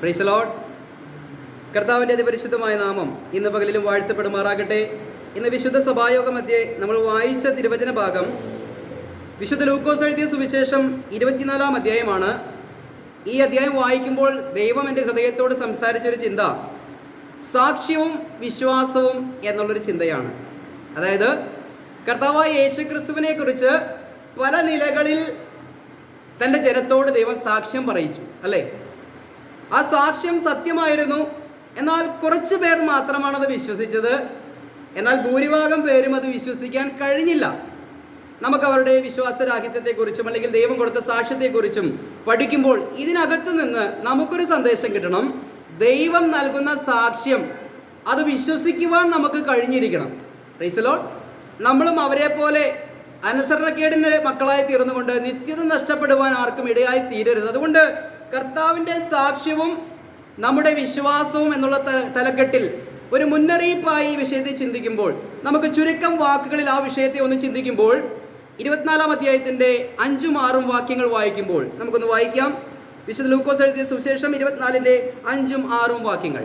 Price the Lord. കർത്താവിൻ്റെ അതിപരിശുദ്ധമായ നാമം ഇന്ന് പകലിലും വാഴ്ത്തപ്പെടുമാറാകട്ടെ. ഇന്ന് വിശുദ്ധ സഭായോഗ മധ്യേ നമ്മൾ വായിച്ച തിരുവചന ഭാഗം വിശുദ്ധ ലൂക്കോസ് എഴുതിയ സുവിശേഷം 24-ാം അധ്യായമാണ്. ഈ അധ്യായം വായിക്കുമ്പോൾ ദൈവം എൻ്റെ ഹൃദയത്തോട് സംസാരിച്ചൊരു ചിന്ത സാക്ഷ്യവും വിശ്വാസവും എന്നുള്ളൊരു ചിന്തയാണ്. അതായത് കർത്താവായ യേശുക്രിസ്തുവിനെ കുറിച്ച് പല നിലകളിൽ തൻ്റെ ജനത്തോട് ദൈവം സാക്ഷ്യം പറയിച്ചു, അല്ലേ? ആ സാക്ഷ്യം സത്യമായിരുന്നു. എന്നാൽ കുറച്ച് പേർ മാത്രമാണ് അത് വിശ്വസിച്ചത്. എന്നാൽ ഭൂരിഭാഗം പേരും അത് വിശ്വസിക്കാൻ കഴിഞ്ഞില്ല. നമുക്ക് അവരുടെ വിശ്വാസരാഹിത്യത്തെക്കുറിച്ചും അല്ലെങ്കിൽ ദൈവം കൊടുത്ത സാക്ഷ്യത്തെക്കുറിച്ചും പഠിക്കുമ്പോൾ ഇതിനകത്ത് നിന്ന് നമുക്കൊരു സന്ദേശം കിട്ടണം. ദൈവം നൽകുന്ന സാക്ഷ്യം അത് വിശ്വസിക്കുവാൻ നമുക്ക് കഴിഞ്ഞിരിക്കണം. Price the Lord. നമ്മളും അവരെ പോലെ അനുസരണക്കേടിൻ്റെ മക്കളായി തീർന്നുകൊണ്ട് നിത്യത നഷ്ടപ്പെടുവാൻ ആർക്കും ഇടയായി തീരരുത്. അതുകൊണ്ട് കർത്താവിൻ്റെ സാക്ഷ്യവും നമ്മുടെ വിശ്വാസവും എന്നുള്ള തലക്കെട്ടിൽ ഒരു മുന്നറിയിപ്പായി ഈ വിഷയത്തെ ചിന്തിക്കുമ്പോൾ നമുക്ക് ചുരുക്കം വാക്കുകളിൽ ആ വിഷയത്തെ ഒന്ന് ചിന്തിക്കുമ്പോൾ 24-ാം അധ്യായത്തിൻ്റെ 5ഉം 6ഉം വാക്യങ്ങൾ വായിക്കുമ്പോൾ നമുക്കൊന്ന് വായിക്കാം. വിശുദ്ധ ലൂക്കോസ് എഴുതിയ സുവിശേഷം 24-ന്റെ 5ഉം 6ഉം വാക്യങ്ങൾ.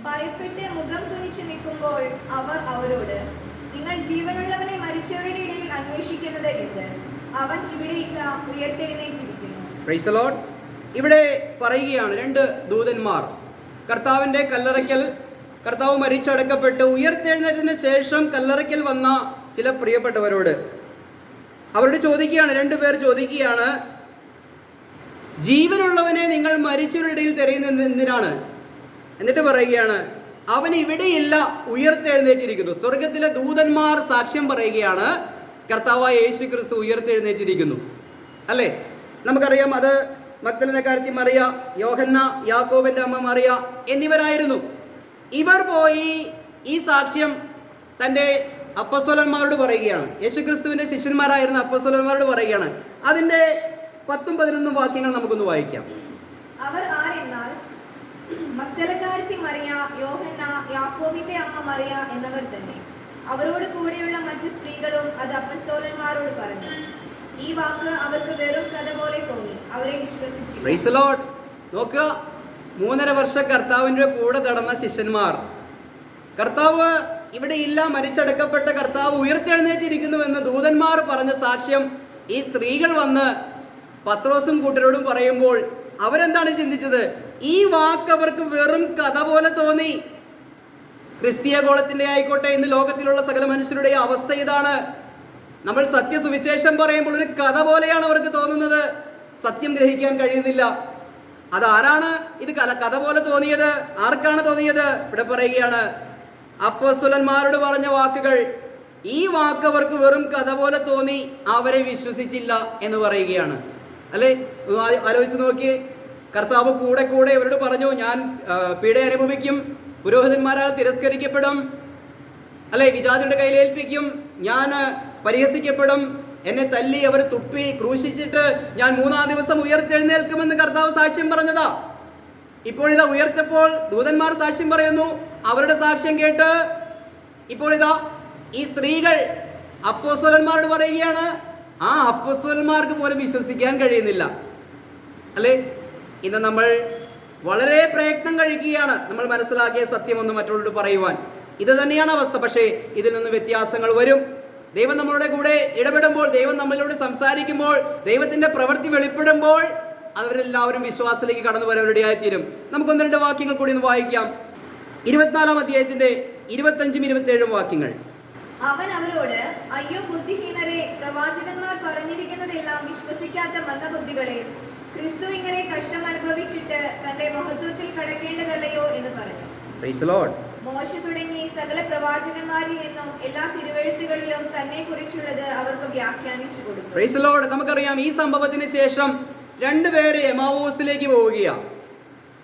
ഭയപ്പെട്ട് മുഖം കുനിച്ചു നിൽക്കുമ്പോൾ അവർ അവരോട്, നിങ്ങൾ ജീവനുള്ളവനെ മരിച്ചവരുടെ ഇടയിൽ അന്വേഷിക്കുന്നത് എന്ത്? അവൻ ഇവിടെയില്ല, ഉയർത്തെഴുന്നേറ്റിരിക്കുന്നു. Price the Lord. ഇവിടെ പറയുകയാണ്, രണ്ട് ദൂതന്മാർ കർത്താവിൻ്റെ കല്ലറയ്ക്കൽ, കർത്താവ് മരിച്ചടക്കപ്പെട്ട് ഉയർത്തെഴുന്നേറ്റതിന് ശേഷം കല്ലറയ്ക്കൽ വന്ന ചില പ്രിയപ്പെട്ടവരോട് അവരോട് ചോദിക്കുകയാണ്, രണ്ടുപേർ ചോദിക്കുകയാണ്, ജീവനുള്ളവനെ നിങ്ങൾ മരിച്ചവരുടെ ഇടയിൽ തിരയുന്നത് എന്തിനാണ്? എന്നിട്ട് പറയുകയാണ്, അവൻ ഇവിടെയില്ല, ഉയർത്തെഴുന്നേറ്റിരിക്കുന്നു. സ്വർഗത്തിലെ ദൂതന്മാർ സാക്ഷ്യം പറയുകയാണ്, കർത്താവായ യേശുക്രിസ്തു ഉയർത്തെഴുന്നേറ്റിരിക്കുന്നു, അല്ലേ? നമുക്കറിയാം, അത് മഗ്ദലനക്കാരത്തി മറിയ, യോഹന്ന, യാക്കോബിന്റെ അമ്മ മറിയ എന്നിവരായിരുന്നു. ഇവർ പോയി ഈ സാക്ഷ്യം തൻ്റെ അപ്പോസ്തലന്മാരോട് പറയുകയാണ്. യേശുക്രിസ്തുവിന്റെ ശിഷ്യന്മാരായിരുന്ന അപ്പോസ്തലന്മാരോട് പറയുകയാണ്. അതിൻ്റെ 10ഉം 11ഉം വാക്യങ്ങൾ നമുക്കൊന്ന് വായിക്കാം. അവർ ആരെന്നാൽ മഗ്ദലക്കാരത്തി മറിയ, യോഹന്ന, യാക്കോബിന്റെ അമ്മ മറിയ എന്നവർ തന്നെ. അവരോട് കൂടെയുള്ള മറ്റ് സ്ത്രീകളും അത് അപ്പോസ്തലന്മാരോട് പറഞ്ഞു. ഈ വാക്ക് അവർക്ക് വെറും കഥ പോലെ തോന്നി, അവരെ വിശ്വസിച്ചില്ല. Price the Lord. നോക്കുക, 3.5 വർഷം കർത്താവിൻ്റെ കൂടെ നടന്ന ശിഷ്യന്മാർ, കർത്താവ് ഇവിടെ ഇല്ല, മരിച്ചടക്കപ്പെട്ട കർത്താവ് ഉയർത്തെഴുന്നേറ്റിരിക്കുന്നുവെന്ന് ദൂതന്മാർ പറഞ്ഞ സാക്ഷ്യം ഈ സ്ത്രീകൾ വന്ന് പത്രോസും കൂട്ടരോടും പറയുമ്പോൾ അവരെന്താണ് ചിന്തിച്ചത്? ഈ വാക്ക് അവർക്ക് വെറും കഥ പോലെ തോന്നി. ക്രിസ്തീയ ഗോളത്തിൻ്റെ ആയിക്കോട്ടെ, ഇന്ന് ലോകത്തിലുള്ള സകല മനുഷ്യരുടെയും അവസ്ഥ ഇതാണ്. നമ്മൾ സത്യസുവിശേഷം പറയുമ്പോൾ ഒരു കഥ പോലെയാണ് അവർക്ക് തോന്നുന്നത്. സത്യം ഗ്രഹിക്കാൻ കഴിയുന്നില്ല. അതാരാണ് ഇത് കഥ പോലെ തോന്നിയത്? ആർക്കാണ് തോന്നിയത്? ഇവിടെ പറയുകയാണ്, അപ്പോസ്തലന്മാരോട് പറഞ്ഞ വാക്കുകൾ, ഈ വാക്ക് അവർക്ക് വെറും കഥ പോലെ തോന്നി, അവരെ വിശ്വസിച്ചില്ല എന്ന് പറയുകയാണ്, അല്ലേ? ആലോചിച്ച് നോക്കിയേ. കർത്താവ് കൂടെ കൂടെ ഇവരോട് പറഞ്ഞു, ഞാൻ പീഡ അനുഭവിക്കും, പുരോഹിതന്മാരാൽ തിരസ്കരിക്കപ്പെടും, അല്ലെ, വിജാതിയുടെ കയ്യിലേൽപ്പിക്കും, ഞാൻ പരിഹസിക്കപ്പെടും, എന്നെ തല്ലി അവർ തുപ്പി ക്രൂശിച്ചിട്ട് ഞാൻ 3-ാം ദിവസം ഉയർത്തെഴുന്നേൽക്കുമെന്ന് കർത്താവ് സാക്ഷ്യം പറഞ്ഞതാ. ഇപ്പോഴിതാ ഉയർത്തപ്പോൾ ദൂതന്മാർ സാക്ഷ്യം പറയുന്നു. അവരുടെ സാക്ഷ്യം കേട്ട് ഇപ്പോൾ ഇതാ ഈ സ്ത്രീകൾ അപ്പോസ്തലന്മാരോട് പറയുകയാണ്. ആ അപ്പോസ്തലന്മാർക്ക് പോലും വിശ്വസിക്കാൻ കഴിയുന്നില്ല, അല്ലേ? ഇന്ന് നമ്മൾ വളരെ പ്രയത്നം കഴിക്കുകയാണ് നമ്മൾ മനസ്സിലാക്കിയ സത്യമൊന്ന് മറ്റുള്ളവരോട് പറയുവാൻ. ഇത് തന്നെയാണ് അവസ്ഥ. പക്ഷേ ഇതിൽ നിന്ന് വ്യത്യാസങ്ങൾ വരും. ദൈവം നമ്മളുടെ കൂടെ ഇടപെടുമ്പോൾ, ദൈവം നമ്മളോട് സംസാരിക്കുമ്പോൾ, ദൈവത്തിന്റെ പ്രവൃത്തി വെളിപ്പെടുമ്പോൾ അവരെല്ലാവരും വിശ്വാസത്തിലേക്ക് കടന്നു വരവരുടെയായിത്തീരും. നമുക്കൊന്ന് 2 വാക്യങ്ങൾ കൂടി ഒന്ന് വായിക്കാം. 24-ാം അധ്യായത്തിന്റെ 25ഉം 27ഉം വാക്യങ്ങൾ. അവൻ അവരോട്, അയ്യോ ബുദ്ധിഹീനരെ, പ്രവാചകന്മാർ പറഞ്ഞിരിക്കുന്നതെല്ലാം വിശ്വസിക്കാത്ത മന്ദബുദ്ധികളെ, ക്രിസ്തു ഇങ്ങനെ കഷ്ടം അനുഭവിച്ചിട്ട് തന്റെ മഹത്വത്തിൽ കടക്കേണ്ടതല്ലയോ എന്ന് പറഞ്ഞു. Price the Lord. മോശ തുടങ്ങി സകല പ്രവാചകന്മാരിൽ നിന്നും എല്ലാ തിരുവെഴുത്തുകളിലും തന്നെ കുറിച്ചുള്ളത് അവർക്ക് വ്യാഖ്യാനിച്ചു കൊടുത്തു. Price the Lord. നമുക്കറിയാം, ഈ സംഭവത്തിന് ശേഷം 2 പേര് എമാവൂസിലേക്ക് പോവുകയാണ്.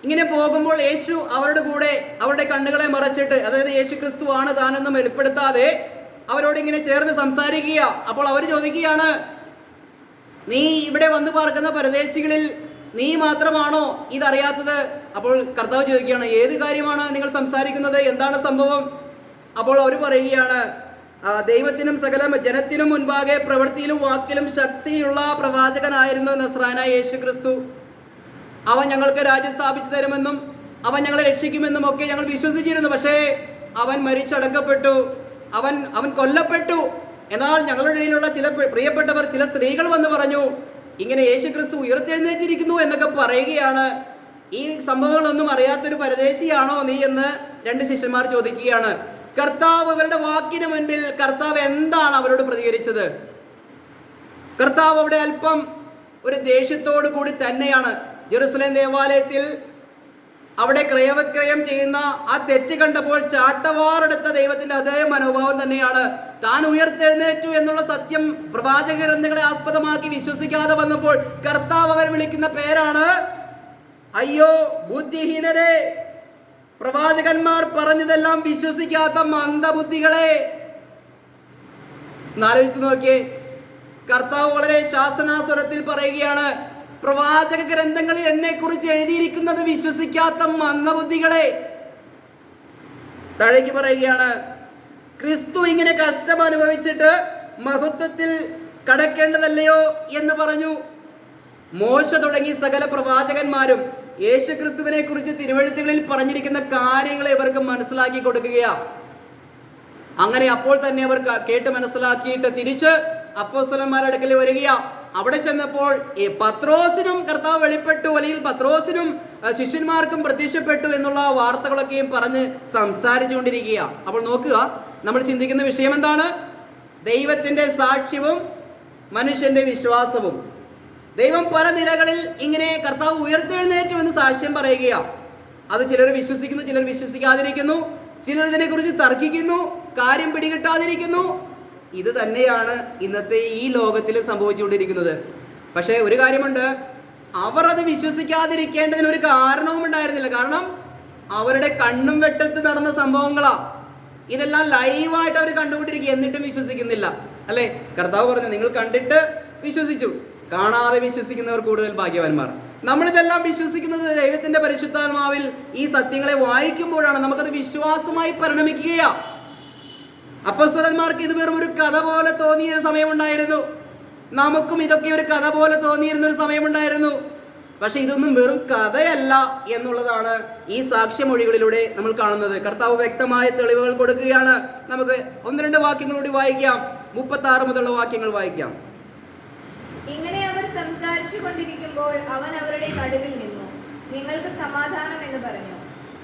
ഇങ്ങനെ പോകുമ്പോൾ യേശു അവരുടെ കൂടെ അവരുടെ കണ്ണുകളെ മറച്ചിട്ട്, അതായത് യേശു ക്രിസ്തു ആണ് താനെന്നും വെളിപ്പെടുത്താതെ അവരോട് ഇങ്ങനെ ചേർന്ന് സംസാരിക്കുക. അപ്പോൾ അവർ ചോദിക്കുകയാണ്, നീ ഇവിടെ വന്നു പാർക്കുന്ന പരദേശികളിൽ നീ മാത്രമാണോ ഇതറിയാത്തത്? അപ്പോൾ കർത്താവ് ചോദിക്കുകയാണ്, ഏത് കാര്യമാണ് നിങ്ങൾ സംസാരിക്കുന്നത്? എന്താണ് സംഭവം? അപ്പോൾ അവർ പറയുകയാണ്, ദൈവത്തിനും സകല ജനത്തിനും മുൻപാകെ പ്രവൃത്തിയിലും വാക്കിലും ശക്തിയുള്ള പ്രവാചകനായിരുന്നു നസ്രായനായ യേശു ക്രിസ്തു. അവൻ ഞങ്ങൾക്ക് രാജ്യം സ്ഥാപിച്ചു തരുമെന്നും അവൻ ഞങ്ങളെ രക്ഷിക്കുമെന്നും ഒക്കെ ഞങ്ങൾ വിശ്വസിച്ചിരുന്നു. പക്ഷേ അവൻ മരിച്ചടക്കപ്പെട്ടു, അവൻ കൊല്ലപ്പെട്ടു. എന്നാൽ ഞങ്ങളുടെ ഇടയിലുള്ള ചില പ്രിയപ്പെട്ടവർ, ചില സ്ത്രീകൾ വന്ന് പറഞ്ഞു, ഇങ്ങനെ യേശുക്രിസ്തു ഉയർത്തെഴുന്നേറ്റിരിക്കുന്നു എന്നൊക്കെ പറയുകയാണ്. ഈ സംഭവങ്ങളൊന്നും അറിയാത്തൊരു പരദേശിയാണോ നീ എന്ന് 2 ശിഷ്യന്മാർ ചോദിക്കുകയാണ്. കർത്താവ് അവരുടെ വാക്കിന് മുൻപിൽ കർത്താവ് എന്താണ് അവരോട് പ്രതികരിച്ചത്? കർത്താവ് അവിടെ അല്പം ഒരു ദേഷ്യത്തോടു കൂടി തന്നെയാണ്. ജെറുസലേം ദേവാലയത്തിൽ അവിടെ ക്രയവിക്രയം ചെയ്യുന്ന ആ തെറ്റ് കണ്ടപ്പോൾ ചാട്ടവാറെടുത്ത ദൈവത്തിന്റെ അതേ മനോഭാവം തന്നെയാണ്. താൻ ഉയർത്തെഴുന്നേറ്റു എന്നുള്ള സത്യം പ്രവാചക ഗ്രന്ഥങ്ങളെ ആസ്പദമാക്കി വിശ്വസിക്കാതെ വന്നപ്പോൾ കർത്താവ് അവർ വിളിക്കുന്ന പേരാണ്, അയ്യോ ബുദ്ധിഹീനരെ, പ്രവാചകന്മാർ പറഞ്ഞതെല്ലാം വിശ്വസിക്കാത്ത മന്ദബുദ്ധികളെ. ആലോചിച്ച് നോക്കിയേ, കർത്താവ് വളരെ ശാസനാസ്വരത്തിൽ പറയുകയാണ്, പ്രവാചക ഗ്രന്ഥങ്ങളിൽ എന്നെ കുറിച്ച് എഴുതിയിരിക്കുന്നത് വിശ്വസിക്കാത്ത മന്ദബുദ്ധികളെ. താഴേക്ക് പറയുകയാണ്, ക്രിസ്തു ഇങ്ങനെ കഷ്ടം അനുഭവിച്ചിട്ട് മഹത്വത്തിൽ കടക്കേണ്ടതല്ലയോ എന്ന് പറഞ്ഞു. മോശ തുടങ്ങി സകല പ്രവാചകന്മാരും യേശു ക്രിസ്തുവിനെ കുറിച്ച് തിരുവെഴുത്തുകളിൽ പറഞ്ഞിരിക്കുന്ന കാര്യങ്ങളെ ഇവർക്ക് മനസ്സിലാക്കി കൊടുക്കുകയാണ്. അങ്ങനെ അപ്പോൾ തന്നെ അവർ കേട്ട് മനസ്സിലാക്കിയിട്ട് തിരിച്ച് അപ്പോസ്തലന്മാരുടെ അടുക്കൽ വരികയാ. അവിടെ ചെന്നപ്പോൾ പത്രോസിനും കർത്താവ് വെളിപ്പെട്ടു, അല്ലെങ്കിൽ പത്രോസിനും ശിഷ്യന്മാർക്കും പ്രത്യക്ഷപ്പെട്ടു എന്നുള്ള വാർത്തകളൊക്കെയും പറഞ്ഞ് സംസാരിച്ചു കൊണ്ടിരിക്കുക. അപ്പോൾ നോക്കുക, നമ്മൾ ചിന്തിക്കുന്ന വിഷയം എന്താണ്? ദൈവത്തിന്റെ സാക്ഷ്യവും മനുഷ്യന്റെ വിശ്വാസവും. ദൈവം പല നിലകളിൽ ഇങ്ങനെ കർത്താവ് ഉയർത്തെഴുന്നേറ്റു എന്ന് സാക്ഷ്യം പറയുകയാണ്. അത് ചിലർ വിശ്വസിക്കുന്നു, ചിലർ വിശ്വസിക്കാതിരിക്കുന്നു, ചിലർ ഇതിനെക്കുറിച്ച് തർക്കിക്കുന്നു, കാര്യം പിടികിട്ടാതിരിക്കുന്നു. ഇത് തന്നെയാണ് ഇന്നത്തെ ഈ ലോകത്തിൽ സംഭവിച്ചുകൊണ്ടിരിക്കുന്നത്. പക്ഷേ ഒരു കാര്യമുണ്ട്, അവർ അത് വിശ്വസിക്കാതിരിക്കേണ്ടതിന് ഒരു കാരണവും ഉണ്ടായിരുന്നില്ല. കാരണം അവരുടെ കണ്ണും വെട്ടത്ത് നടന്ന സംഭവങ്ങളാ. ഇതെല്ലാം ലൈവായിട്ട് അവർ കണ്ടുകൊണ്ടിരിക്കുക, എന്നിട്ടും വിശ്വസിക്കുന്നില്ല. അല്ലേ? കർത്താവ് പറഞ്ഞു, നിങ്ങൾ കണ്ടിട്ട് വിശ്വസിച്ചു, കാണാതെ വിശ്വസിക്കുന്നവർ കൂടുതൽ ഭാഗ്യവാന്മാർ. നമ്മളിതെല്ലാം വിശ്വസിക്കുന്നത് ദൈവത്തിന്റെ പരിശുദ്ധാത്മാവിൽ ഈ സത്യങ്ങളെ വായിക്കുമ്പോഴാണ്. നമുക്കത് വിശ്വാസമായി പരിണമിക്കുകയാ. അപ്പോസ്തലന്മാർക്ക് ഇത് വെറും ഒരു കഥ പോലെ തോന്നിയ സമയമുണ്ടായിരുന്നു. നമുക്കും ഇതൊക്കെ ഒരു കഥ പോലെ തോന്നിയിരുന്ന ഒരു സമയമുണ്ടായിരുന്നു. പക്ഷെ ഇതൊന്നും വെറും കഥയല്ല എന്നുള്ളതാണ് ഈ സാക്ഷ്യമൊഴികളിലൂടെ നമ്മൾ കാണുന്നത്. കർത്താവ് വ്യക്തമായ തെളിവുകൾ കൊടുക്കുകയാണ്. നമുക്ക് 1-2 വാക്യങ്ങളൂടി വായിക്കാം. 36 മുതലുള്ള വാക്യങ്ങൾ വായിക്കാം. ഇങ്ങനെ അവർ സംസാരിച്ചു കൊണ്ടിരിക്കുമ്പോൾ അവൻ അവരുടെ നടുവിൽ നിന്നു, നിങ്ങൾക്ക് സമാധാനം എന്ന് പറഞ്ഞു.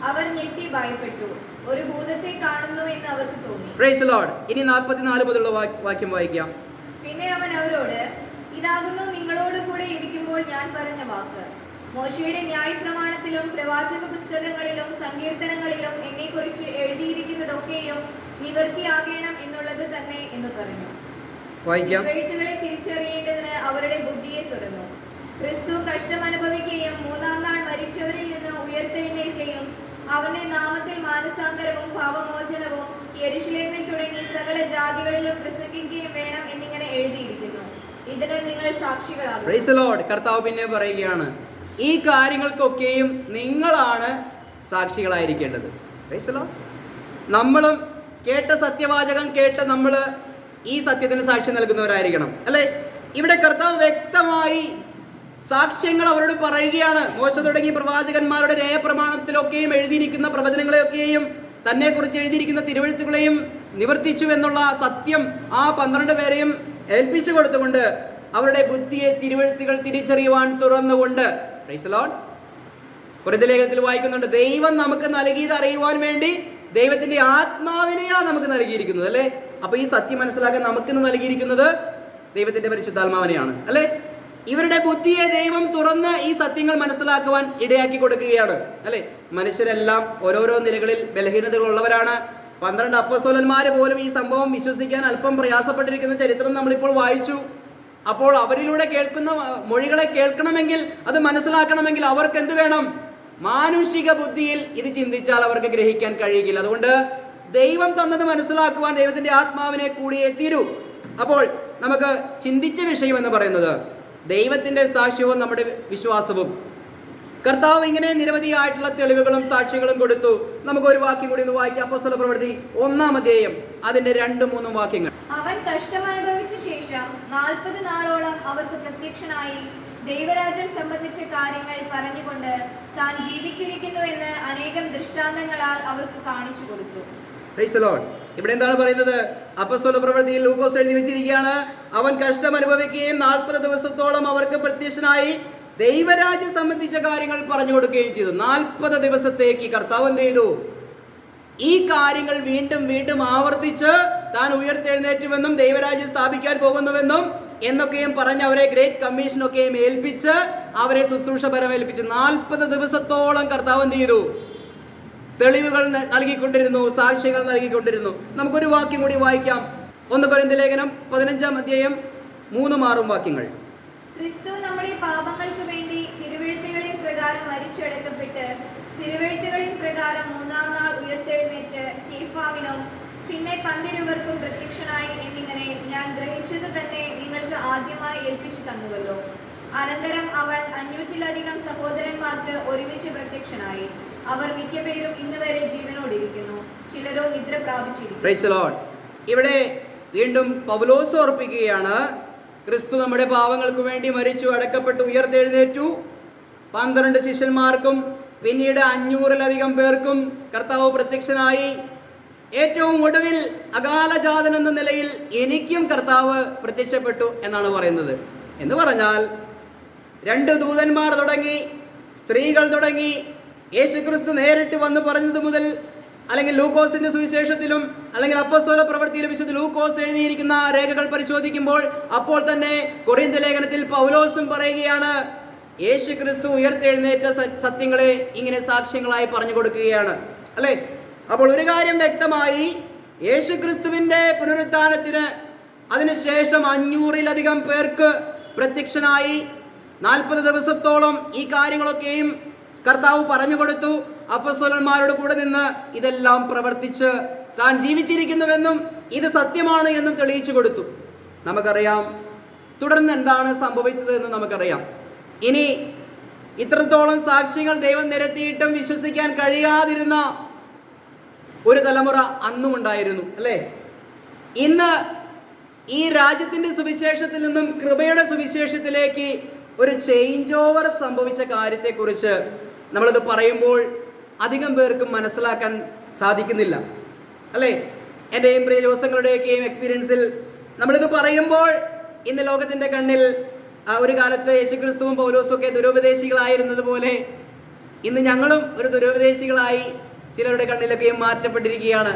അവർ ഞെട്ടി ഭയപ്പെട്ടു, ഒരു ഭൂതത്തെ കാണുന്നു എന്ന് അവർക്ക് തോന്നി. Price the Lord. ഇനി 44 മുതലുള്ള വാക്യം വായിക്കാം. പിന്നെ അവൻ അവരോട്, ഇതാകുന്നു നിങ്ങളോട് കൂടെ ഇരിക്കുമ്പോൾ ഞാൻ പറഞ്ഞ വാക്ക്. മോശയുടെ ന്യായപ്രമാണത്തിലും പ്രവാചക പുസ്തകങ്ങളിലും സങ്കീർത്തനങ്ങളിലും എന്നെക്കുറിച്ച് എഴുതിയിരിക്കുന്നതൊക്കെയും നിവൃത്തിയാകണം എന്നുള്ളത് തന്നെ എന്ന് പറഞ്ഞു. എഴുത്തുകളെ തിരിച്ചറിയേണ്ടതിന് അവരുടെ ബുദ്ധിയെ തുറന്നു. ക്രിസ്തു കഷ്ടം അനുഭവിക്കുകയും 3-ാം നാൾ മരിച്ചവരിൽ നിന്ന് ഉയർത്തെഴുന്നേൽക്കുകയും അവന്റെ നാമത്തിൽ മാനസാന്തരവും പാപമോചനവും യെരുശലേമിൽ തുടങ്ങി സകല ജാതികളിലും പ്രസംഗിക്കുകയും വേണം എന്നിങ്ങനെ എഴുതിയിരിക്കുന്നു. ഇതിന് നിങ്ങൾ സാക്ഷികളാകും. Price the Lord. കർത്താവ് പിന്നെ പറയുകയാണ്, ഈ കാര്യങ്ങൾക്കൊക്കെയും നിങ്ങളാണ് സാക്ഷികളായിരിക്കേണ്ടത്. Price the Lord. നമ്മളും കേട്ട സത്യവാചകം കേട്ട് നമ്മൾ ഈ സത്യത്തിന് സാക്ഷ്യം നൽകുന്നവരായിരിക്കണം, അല്ലെ? ഇവിടെ കർത്താവ് വ്യക്തമായി സാക്ഷ്യങ്ങൾ അവരോട് പറയുകയാണ്. മോശ തുടങ്ങി പ്രവാചകന്മാരുടെ ന്യായപ്രമാണത്തിലൊക്കെയും എഴുതിയിരിക്കുന്ന പ്രവചനങ്ങളെയൊക്കെയും തന്നെ കുറിച്ച് എഴുതിയിരിക്കുന്ന തിരുവെഴുത്തുകളെയും നിവർത്തിച്ചു എന്നുള്ള സത്യം ആ 12 പേരെയും ഏൽപ്പിച്ചു കൊടുത്തുകൊണ്ട് അവരുടെ ബുദ്ധിയെ തിരുവെഴുത്തുകൾ തിരിച്ചറിയുവാൻ തുറന്നുകൊണ്ട്. Praise the Lord. കൊരിന്ത്യർ ലേഖനത്തിൽ വായിക്കുന്നുണ്ട്, ദൈവം നമുക്ക് നൽകിയത് അറിയുവാൻ വേണ്ടി ദൈവത്തിന്റെ ആത്മാവിനെയാ നമുക്ക് നൽകിയിരിക്കുന്നത്, അല്ലെ? അപ്പൊ ഈ സത്യം മനസ്സിലാക്കാൻ നമുക്കിന്ന് നൽകിയിരിക്കുന്നത് ദൈവത്തിന്റെ പരിശുദ്ധാത്മാവിനെയാണ്, അല്ലെ? ഇവരുടെ ബുദ്ധിയെ ദൈവം തുറന്ന് ഈ സത്യങ്ങൾ മനസ്സിലാക്കുവാൻ ഇടയാക്കി കൊടുക്കുകയാണ്, അല്ലെ? മനുഷ്യരെല്ലാം ഓരോരോ നിലകളിൽ ബലഹീനതകളുള്ളവരാണ്. 12 അപ്പോസ്തലന്മാര് പോലും ഈ സംഭവം വിശ്വസിക്കാൻ അല്പം പ്രയാസപ്പെട്ടിരിക്കുന്ന ചരിത്രം നമ്മളിപ്പോൾ വായിച്ചു. അപ്പോൾ അവരിലൂടെ കേൾക്കുന്ന മൊഴികളെ കേൾക്കണമെങ്കിൽ, അത് മനസ്സിലാക്കണമെങ്കിൽ അവർക്ക് എന്ത് വേണം? മാനുഷിക ബുദ്ധിയിൽ ഇത് ചിന്തിച്ചാൽ അവർക്ക് ഗ്രഹിക്കാൻ കഴിയില്ല. അതുകൊണ്ട് ദൈവം തന്നത് മനസ്സിലാക്കുവാൻ ദൈവത്തിന്റെ ആത്മാവിനെ കൂടിയേ തീരൂ. അപ്പോൾ നമുക്ക് ചിന്തിച്ച വിഷയം എന്ന് പറയുന്നത് ദൈവത്തിന്റെ സാക്ഷ്യവും നമ്മുടെ വിശ്വാസവും. കർത്താവ് ഇങ്ങനെ നിരവധിയായിട്ടുള്ള തെളിവുകളും സാക്ഷ്യങ്ങളും കൊടുത്തു. നമുക്ക് ഒരു വാക്യം കൂടി ഒന്ന് വായിക്കാം. അപ്പോസ്തല പ്രവൃത്തി 1-ാം അധ്യായം അതിന്റെ 2-3 വാക്യങ്ങൾ. അവൻ കഷ്ടം അനുഭവിച്ച ശേഷം 40 നാളോളം അവർക്ക് പ്രത്യക്ഷനായി ദൈവരാജ്യം സംബന്ധിച്ച കാര്യങ്ങൾ പറഞ്ഞുകൊണ്ട് താൻ ജീവിച്ചിരിക്കുന്നു എന്ന് അനേകം ദൃഷ്ടാന്തങ്ങളാൽ അവർക്ക് കാണിച്ചു കൊടുത്തു. Praise the Lord. ഇവിടെ എന്താണ് പറയുന്നത്? അപ്പോസ്തല പ്രവൃത്തിയിൽ ലൂക്കോസ് എഴുതി വെച്ചിരിക്കുകയാണ്, അവൻ കഷ്ടം അനുഭവിക്കുകയും 40 ദിവസത്തോളം അവർക്ക് പ്രത്യക്ഷനായി ദൈവരാജ്യം സംബന്ധിച്ച കാര്യങ്ങൾ പറഞ്ഞു കൊടുക്കുകയും ചെയ്തു. 40 ദിവസത്തേക്ക് കർത്താവ് എന്ത് ചെയ്തു? ഈ കാര്യങ്ങൾ വീണ്ടും വീണ്ടും ആവർത്തിച്ച് താൻ ഉയർത്തെഴുന്നേറ്റുവെന്നും ദൈവരാജ്യം സ്ഥാപിക്കാൻ പോകുന്നുവെന്നും എന്നൊക്കെയും പറഞ്ഞ് അവരെ ഗ്രേറ്റ് കമ്മീഷനൊക്കെയും ഏൽപ്പിച്ച് അവരെ ശുശ്രൂഷ പരമേൽപ്പിച്ചു. 40 ദിവസത്തോളം കർത്താവ് എന്ത് ചെയ്തു? തെളിവുകൾ നൽകിക്കൊണ്ടിരുന്നു, സാക്ഷ്യങ്ങൾ നൽകിക്കൊണ്ടിരുന്നു. നമുക്കൊരു വാക്യം കൂടി വായിക്കാം. 1 കൊരിന്ത്യർ ലേഖനം 15-ാം അധ്യായം 3-6 വാക്യങ്ങൾ. ക്രിസ്തു നമ്മുടെ പാപങ്ങൾക്ക് വേണ്ടി തിരുവെഴുത്തുകളിൻ പ്രകാരം മരിച്ചടക്കപ്പെട്ട് തിരുവെഴുത്തുകളിൻ പ്രകാരം 3-ാം നാൾ ഉയർത്തെഴുന്നേറ്റ് കേഫാവിനും പിന്നെ 12 പ്രത്യക്ഷനായി എന്നിങ്ങനെ ഞാൻ ഗ്രഹിച്ചത് തന്നെ നിങ്ങൾക്ക് ആദ്യമായി ഏൽപ്പിച്ചു തന്നുവല്ലോ. അനന്തരം അവൻ 500-ലധികം സഹോദരന്മാർക്ക് ഒരുമിച്ച് പ്രത്യക്ഷനായി. അവർ മിക്കപേരും ഇന്നുവരെ ജീവനോടിരിക്കുന്നു, ചിലരോ നിദ്ര പ്രാപിച്ചിരിക്കുന്നു. Praise the Lord. ഇവിടെ വീണ്ടും പൗലോസ് ഓർപ്പിക്കുകയാണ്, ക്രിസ്തു നമ്മുടെ പാവങ്ങൾക്ക് വേണ്ടി മരിച്ചു, അടക്കപ്പെട്ടു, ഉയർത്തെഴുന്നേറ്റു. 12 ശിഷ്യന്മാർക്കും പിന്നീട് 500-ലധികം പേർക്കും കർത്താവ് പ്രത്യക്ഷനായി. ഏറ്റവും ഒടുവിൽ അകാലജാതൻ എന്ന നിലയിൽ എനിക്കും കർത്താവ് പ്രത്യക്ഷപ്പെട്ടു എന്നാണ് പറയുന്നത്. എന്ന് പറഞ്ഞാൽ 2 ദൂതന്മാർ തുടങ്ങി, സ്ത്രീകൾ തുടങ്ങി, യേശുക്രിസ്തു നേരിട്ട് വന്ന് പറഞ്ഞത് മുതൽ, അല്ലെങ്കിൽ ലൂക്കോസിന്റെ സുവിശേഷത്തിലും അല്ലെങ്കിൽ അപ്പോസ്തല പ്രവൃത്തിയിലും വിശുദ്ധ ലൂക്കോസ് എഴുതിയിരിക്കുന്ന രേഖകൾ പരിശോധിക്കുമ്പോൾ അപ്പോൾ തന്നെ കൊരിന്ത്യർ ലേഖനത്തിൽ പൗലോസും പറയുകയാണ്, യേശുക്രിസ്തു ഉയർത്തെഴുന്നേറ്റ സത്യങ്ങളെ ഇങ്ങനെ സാക്ഷ്യങ്ങളായി പറഞ്ഞു കൊടുക്കുകയാണ്, അല്ലേ? അപ്പോൾ ഒരു കാര്യം വ്യക്തമായി, യേശുക്രിസ്തുവിന്റെ പുനരുത്ഥാനത്തിന് അതിനുശേഷം 500-ലധികം പേർക്ക് പ്രത്യക്ഷനായി. 40 ദിവസത്തോളം ഈ കാര്യങ്ങളൊക്കെയും കർത്താവ് പറഞ്ഞു കൊടുത്തു. അപ്പോസ്തലന്മാരോട് കൂടെ നിന്ന് ഇതെല്ലാം പ്രവർത്തിച്ച് താൻ ജീവിച്ചിരിക്കുന്നുവെന്നും ഇത് സത്യമാണ് എന്നും തെളിയിച്ചു കൊടുത്തു. നമുക്കറിയാം തുടർന്ന് എന്താണ് സംഭവിച്ചത് എന്ന് നമുക്കറിയാം. ഇനി ഇത്രത്തോളം സാക്ഷ്യങ്ങൾ ദൈവം നിരത്തിയിട്ടും വിശ്വസിക്കാൻ കഴിയാതിരുന്ന ഒരു തലമുറ അന്നും ഉണ്ടായിരുന്നു, അല്ലേ? ഇന്ന് ഈ രാജ്യത്തിന്റെ സുവിശേഷത്തിൽ നിന്നും കൃപയുടെ സുവിശേഷത്തിലേക്ക് ഒരു ചേഞ്ച് ഓവർ സംഭവിച്ച കാര്യത്തെക്കുറിച്ച് നമ്മളിത് പറയുമ്പോൾ അധികം പേർക്കും മനസ്സിലാക്കാൻ സാധിക്കുന്നില്ല, അല്ലേ? എൻ്റെയും പ്രിയ ജോസങ്ങളുടെയൊക്കെയും എക്സ്പീരിയൻസിൽ നമ്മളിത് പറയുമ്പോൾ ഇന്ന് ലോകത്തിൻ്റെ കണ്ണിൽ ഒരു കാലത്ത് യേശുക്രിസ്തുവും പൗലോസും ഒക്കെ ദുരുപദേശികളായിരുന്നത് പോലെ ഇന്ന് ഞങ്ങളും ഒരു ദുരുപദേശികളായി ചിലരുടെ കണ്ണിലൊക്കെയും മാറ്റപ്പെട്ടിരിക്കുകയാണ്.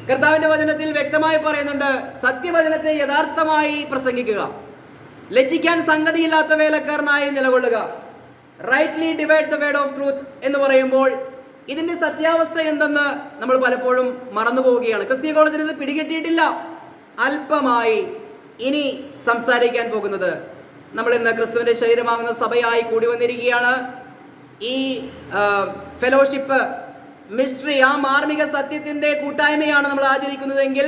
കർത്താവിൻ്റെ വചനത്തിൽ വ്യക്തമായി പറയുന്നുണ്ട്, സത്യവചനത്തെ യഥാർത്ഥമായി പ്രസംഗിക്കുക, ലജ്ജിക്കാൻ സംഗതിയില്ലാത്ത വേലക്കാരനായി നിലകൊള്ളുക, rightly divide the word of truth എന്ന് പറയുമ്പോൾ ഇതിന്റെ സത്യാവസ്ഥ എന്തെന്ന് നമ്മൾ പലപ്പോഴും മറന്നു പോവുകയാണ്. ക്രിസ്തീയ കോളേജിൽ ഇത് പിടികിട്ടിയിട്ടില്ല. അല്പമായി ഇനി സംസാരിക്കാൻ പോകുന്നത്, നമ്മൾ ഇന്ന് ക്രിസ്തുവിന്റെ ശരീരമാകുന്ന സഭയായി കൂടി വന്നിരിക്കുകയാണ്. ഈ ഫെലോഷിപ്പ് മിസ്റ്ററി, ആ മാർമിക സത്യത്തിന്റെ കൂട്ടായ്മയാണ് നമ്മൾ ആചരിക്കുന്നതെങ്കിൽ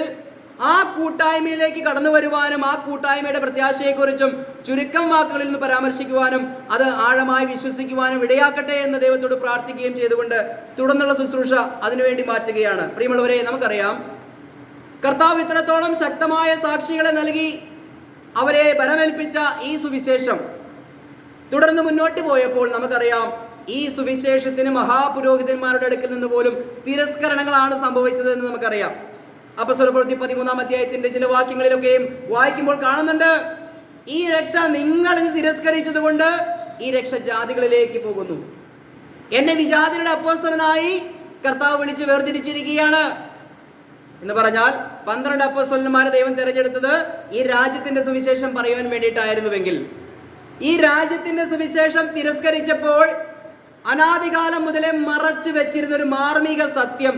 ആ കൂട്ടായ്മയിലേക്ക് കടന്നു വരുവാനും ആ കൂട്ടായ്മയുടെ പ്രത്യാശയെക്കുറിച്ചും ചുരുക്കം വാക്കുകളിൽ നിന്ന് പരാമർശിക്കുവാനും അത് ആഴമായി വിശ്വസിക്കുവാനും ഇടയാക്കട്ടെ എന്ന് ദൈവത്തോട് പ്രാർത്ഥിക്കുകയും ചെയ്തുകൊണ്ട് തുടർന്നുള്ള ശുശ്രൂഷ അതിനുവേണ്ടി മാറ്റുകയാണ്. പ്രിയമുള്ളവരെ, നമുക്കറിയാം കർത്താവ് ഇത്രത്തോളം ശക്തമായ സാക്ഷികളെ നൽകി അവരെ ബലമേൽപ്പിച്ച ഈ സുവിശേഷം തുടർന്ന് മുന്നോട്ട് പോയപ്പോൾ നമുക്കറിയാം ഈ സുവിശേഷത്തിന് മഹാപുരോഹിതന്മാരുടെ അടുക്കൽ നിന്ന് പോലും തിരസ്കരണങ്ങളാണ് സംഭവിച്ചത് എന്ന് നമുക്കറിയാം. അപ്പോസ്തല പ്രവൃത്തി 13-ാം അധ്യായത്തിന്റെ ചില വാക്യങ്ങളിലൊക്കെയും വായിക്കുമ്പോൾ കാണുന്നുണ്ട്, ഈ രക്ഷ നിങ്ങൾ ഇത് തിരസ്കരിച്ചത് കൊണ്ട് ഈ രക്ഷ ജാതികളിലേക്ക് പോകുന്നു. എന്നെ വിജാതിയുടെ അപ്പോസ്തലനായി കർത്താവ് വിളിച്ച് വേർതിരിച്ചിരിക്കുകയാണ് എന്ന് പറഞ്ഞാൽ 12 അപ്പോസ്തലന്മാരെ ദൈവം തിരഞ്ഞെടുത്തത് ഈ രാജ്യത്തിന്റെ സുവിശേഷം പറയുവാൻ വേണ്ടിയിട്ടായിരുന്നുവെങ്കിൽ ഈ രാജ്യത്തിന്റെ സുവിശേഷം തിരസ്കരിച്ചപ്പോൾ അനാദികാലം മുതലേ മറച്ചു വെച്ചിരുന്ന ഒരു മാർമിക സത്യം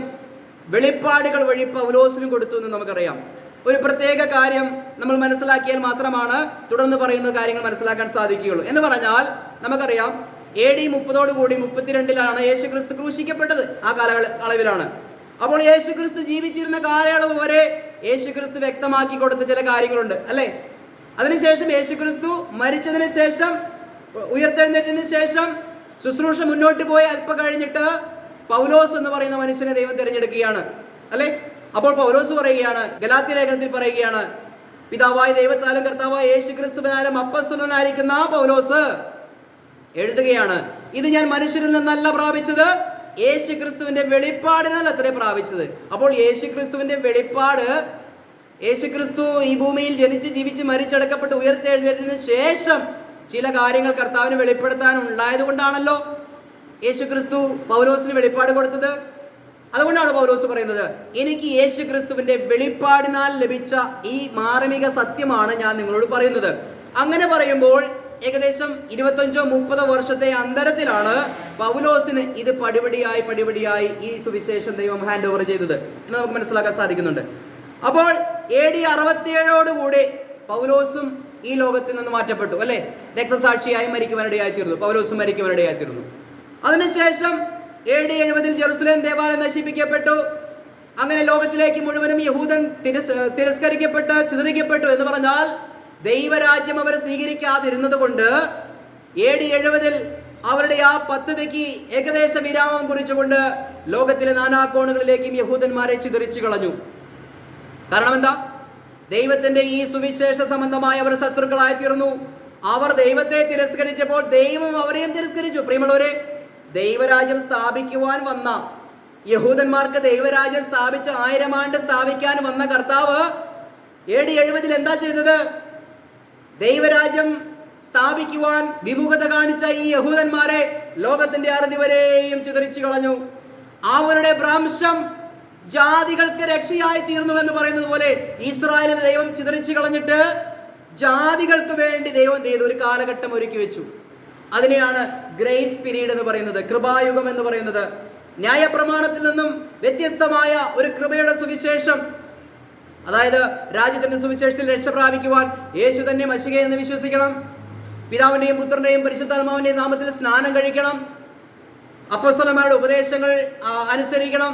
വെളിപ്പാടുകൾ വഴി പൗലോസിനും കൊടുത്തു എന്ന് നമുക്കറിയാം. ഒരു പ്രത്യേക കാര്യം നമ്മൾ മനസ്സിലാക്കിയാൽ മാത്രമാണ് തുടർന്ന് പറയുന്ന കാര്യങ്ങൾ മനസ്സിലാക്കാൻ സാധിക്കുകയുള്ളൂ. എന്ന് പറഞ്ഞാൽ നമുക്കറിയാം AD 30 32-ലാണ് യേശുക്രിസ്തു ക്രൂശിക്കപ്പെട്ടത്. ആ കാലയളവിലാണ്. അപ്പോൾ യേശുക്രിസ്തു ജീവിച്ചിരുന്ന കാലയളവ് വരെ യേശുക്രിസ്തു വ്യക്തമാക്കി കൊടുത്ത ചില കാര്യങ്ങളുണ്ട്, അല്ലേ? അതിനുശേഷം യേശുക്രിസ്തു മരിച്ചതിന് ശേഷം ഉയർത്തെഴുന്നേറ്റതിന് ശേഷം ശുശ്രൂഷ മുന്നോട്ട് പോയി അല്പം കഴിഞ്ഞിട്ട് പൗലോസ് എന്ന് പറയുന്ന മനുഷ്യനെ ദൈവം തിരഞ്ഞെടുക്കുകയാണ്, അല്ലേ? അപ്പോൾ പൗലോസ് പറയുകയാണ്, ഗലാത്യ ലേഖനത്തിൽ പറയുകയാണ്, പിതാവായ ദൈവത്താലും കർത്താവായ യേശുക്രിസ്തുവിനാലും അപ്പോസ്തലനായിരിക്കുന്ന പൗലോസ് എഴുതുകയാണ്, ഇത് ഞാൻ മനുഷ്യരിൽ നിന്നല്ല പ്രാപിച്ചത്, യേശു ക്രിസ്തുവിന്റെ വെളിപ്പാടിനാൽ അത്രേ പ്രാപിച്ചത്. അപ്പോൾ യേശു ക്രിസ്തുവിന്റെ വെളിപ്പാട്, യേശു ക്രിസ്തു ഈ ഭൂമിയിൽ ജനിച്ച് ജീവിച്ച് മരിച്ചടക്കപ്പെട്ട് ഉയർത്തെഴുന്നേറ്റതിന് ശേഷം ചില കാര്യങ്ങൾ കർത്താവിന് വെളിപ്പെടുത്താൻ ഉണ്ടായത് കൊണ്ടാണല്ലോ യേശു ക്രിസ്തു പൗലോസിന് വെളിപ്പാട് കൊടുത്തത്. അതുകൊണ്ടാണ് പൗലോസ് പറയുന്നത്, എനിക്ക് യേശു ക്രിസ്തുവിന്റെ വെളിപ്പാടിനാൽ ലഭിച്ച ഈ മാർമിക സത്യമാണ് ഞാൻ നിങ്ങളോട് പറയുന്നത്. അങ്ങനെ പറയുമ്പോൾ ഏകദേശം 25-30 വർഷത്തെ അന്തരത്തിലാണ് പൗലോസിന് ഇത് പടിപടിയായി ഈ സുവിശേഷം ദൈവം ഹാൻഡ് ഓവർ ചെയ്തത് എന്ന് നമുക്ക് മനസ്സിലാക്കാൻ സാധിക്കുന്നുണ്ട്. അപ്പോൾ AD 67 പൗലോസും ഈ ലോകത്തിൽ നിന്ന് മാറ്റപ്പെട്ടു, അല്ലെ? രക്തസാക്ഷിയായി മരിക്കുവാനിടയായിത്തീർന്നു. പൗലോസും മരിക്കുവാനിടയായിത്തീർന്നു. അതിനുശേഷം AD 70 ജെറുസലേം ദേവാലയം നശിപ്പിക്കപ്പെട്ടു. അങ്ങനെ ലോകത്തിലേക്ക് മുഴുവനും യഹൂദൻ തിരസ്കരിക്കപ്പെട്ട് ചിതറിക്കപ്പെട്ടു. എന്ന് പറഞ്ഞാൽ ദൈവരാജ്യം അവർ സ്വീകരിക്കാതിരുന്നത് കൊണ്ട് AD 70 അവരുടെ ആ പദ്ധതിക്ക് ഏകദേശ വിരാമം കുറിച്ചുകൊണ്ട് ലോകത്തിലെ നാനാകോണുകളിലേക്കും യഹൂദന്മാരെ ചിതറിച്ചു കളഞ്ഞു. കാരണം എന്താ? ദൈവത്തിന്റെ ഈ സുവിശേഷ സംബന്ധമായി അവർ ശത്രുക്കളായി തീർന്നു. അവർ ദൈവത്തെ തിരസ്കരിച്ചപ്പോൾ ദൈവം അവരെയും തിരസ്കരിച്ചു. പ്രിയമുള്ളവരെ, ദൈവരാജ്യം സ്ഥാപിക്കുവാൻ വന്ന യഹൂദന്മാർക്ക് ദൈവരാജ്യം സ്ഥാപിച്ച് 1000 ആണ്ട് സ്ഥാപിക്കാൻ വന്ന കർത്താവ് AD 70 എന്താ ചെയ്തത്? ദൈവരാജ്യം സ്ഥാപിക്കുവാൻ വിമുഖത കാണിച്ച ഈ യഹൂദന്മാരെ ലോകത്തിന്റെ അറുതി വരെയും ചിതറിച്ചു കളഞ്ഞു. അവരുടെ ഭ്രംശം ജാതികൾക്ക് രക്ഷയായി തീർന്നുവെന്ന് പറയുന്നത് പോലെ ഇസ്രായേലിനെ ദൈവം ചിതറിച്ചു കളഞ്ഞിട്ട് ജാതികൾക്ക് വേണ്ടി ദൈവം ഒരു കാലഘട്ടം ഒരുക്കി വെച്ചു. അതിനെയാണ് ഗ്രേസ് പീരീഡ് എന്ന് പറയുന്നത്, കൃപായുഗം എന്ന് പറയുന്നത്. ന്യായപ്രമാണത്തിൽ നിന്നും വ്യത്യസ്തമായ ഒരു കൃപയുടെ സുവിശേഷം, അതായത് രാജ്യത്തിന്റെ സുവിശേഷത്തിൽ രക്ഷ പ്രാപിക്കുവാൻ യേശു തന്നെ മശിഹ എന്ന് വിശ്വസിക്കണം, പിതാവിന്റെയും പുത്രന്റെയും പരിശുദ്ധാത്മാവിന്റെയും നാമത്തിൽ സ്നാനം കഴിക്കണം, അപ്പോസ്തലന്മാരുടെ ഉപദേശങ്ങൾ അനുസരിക്കണം,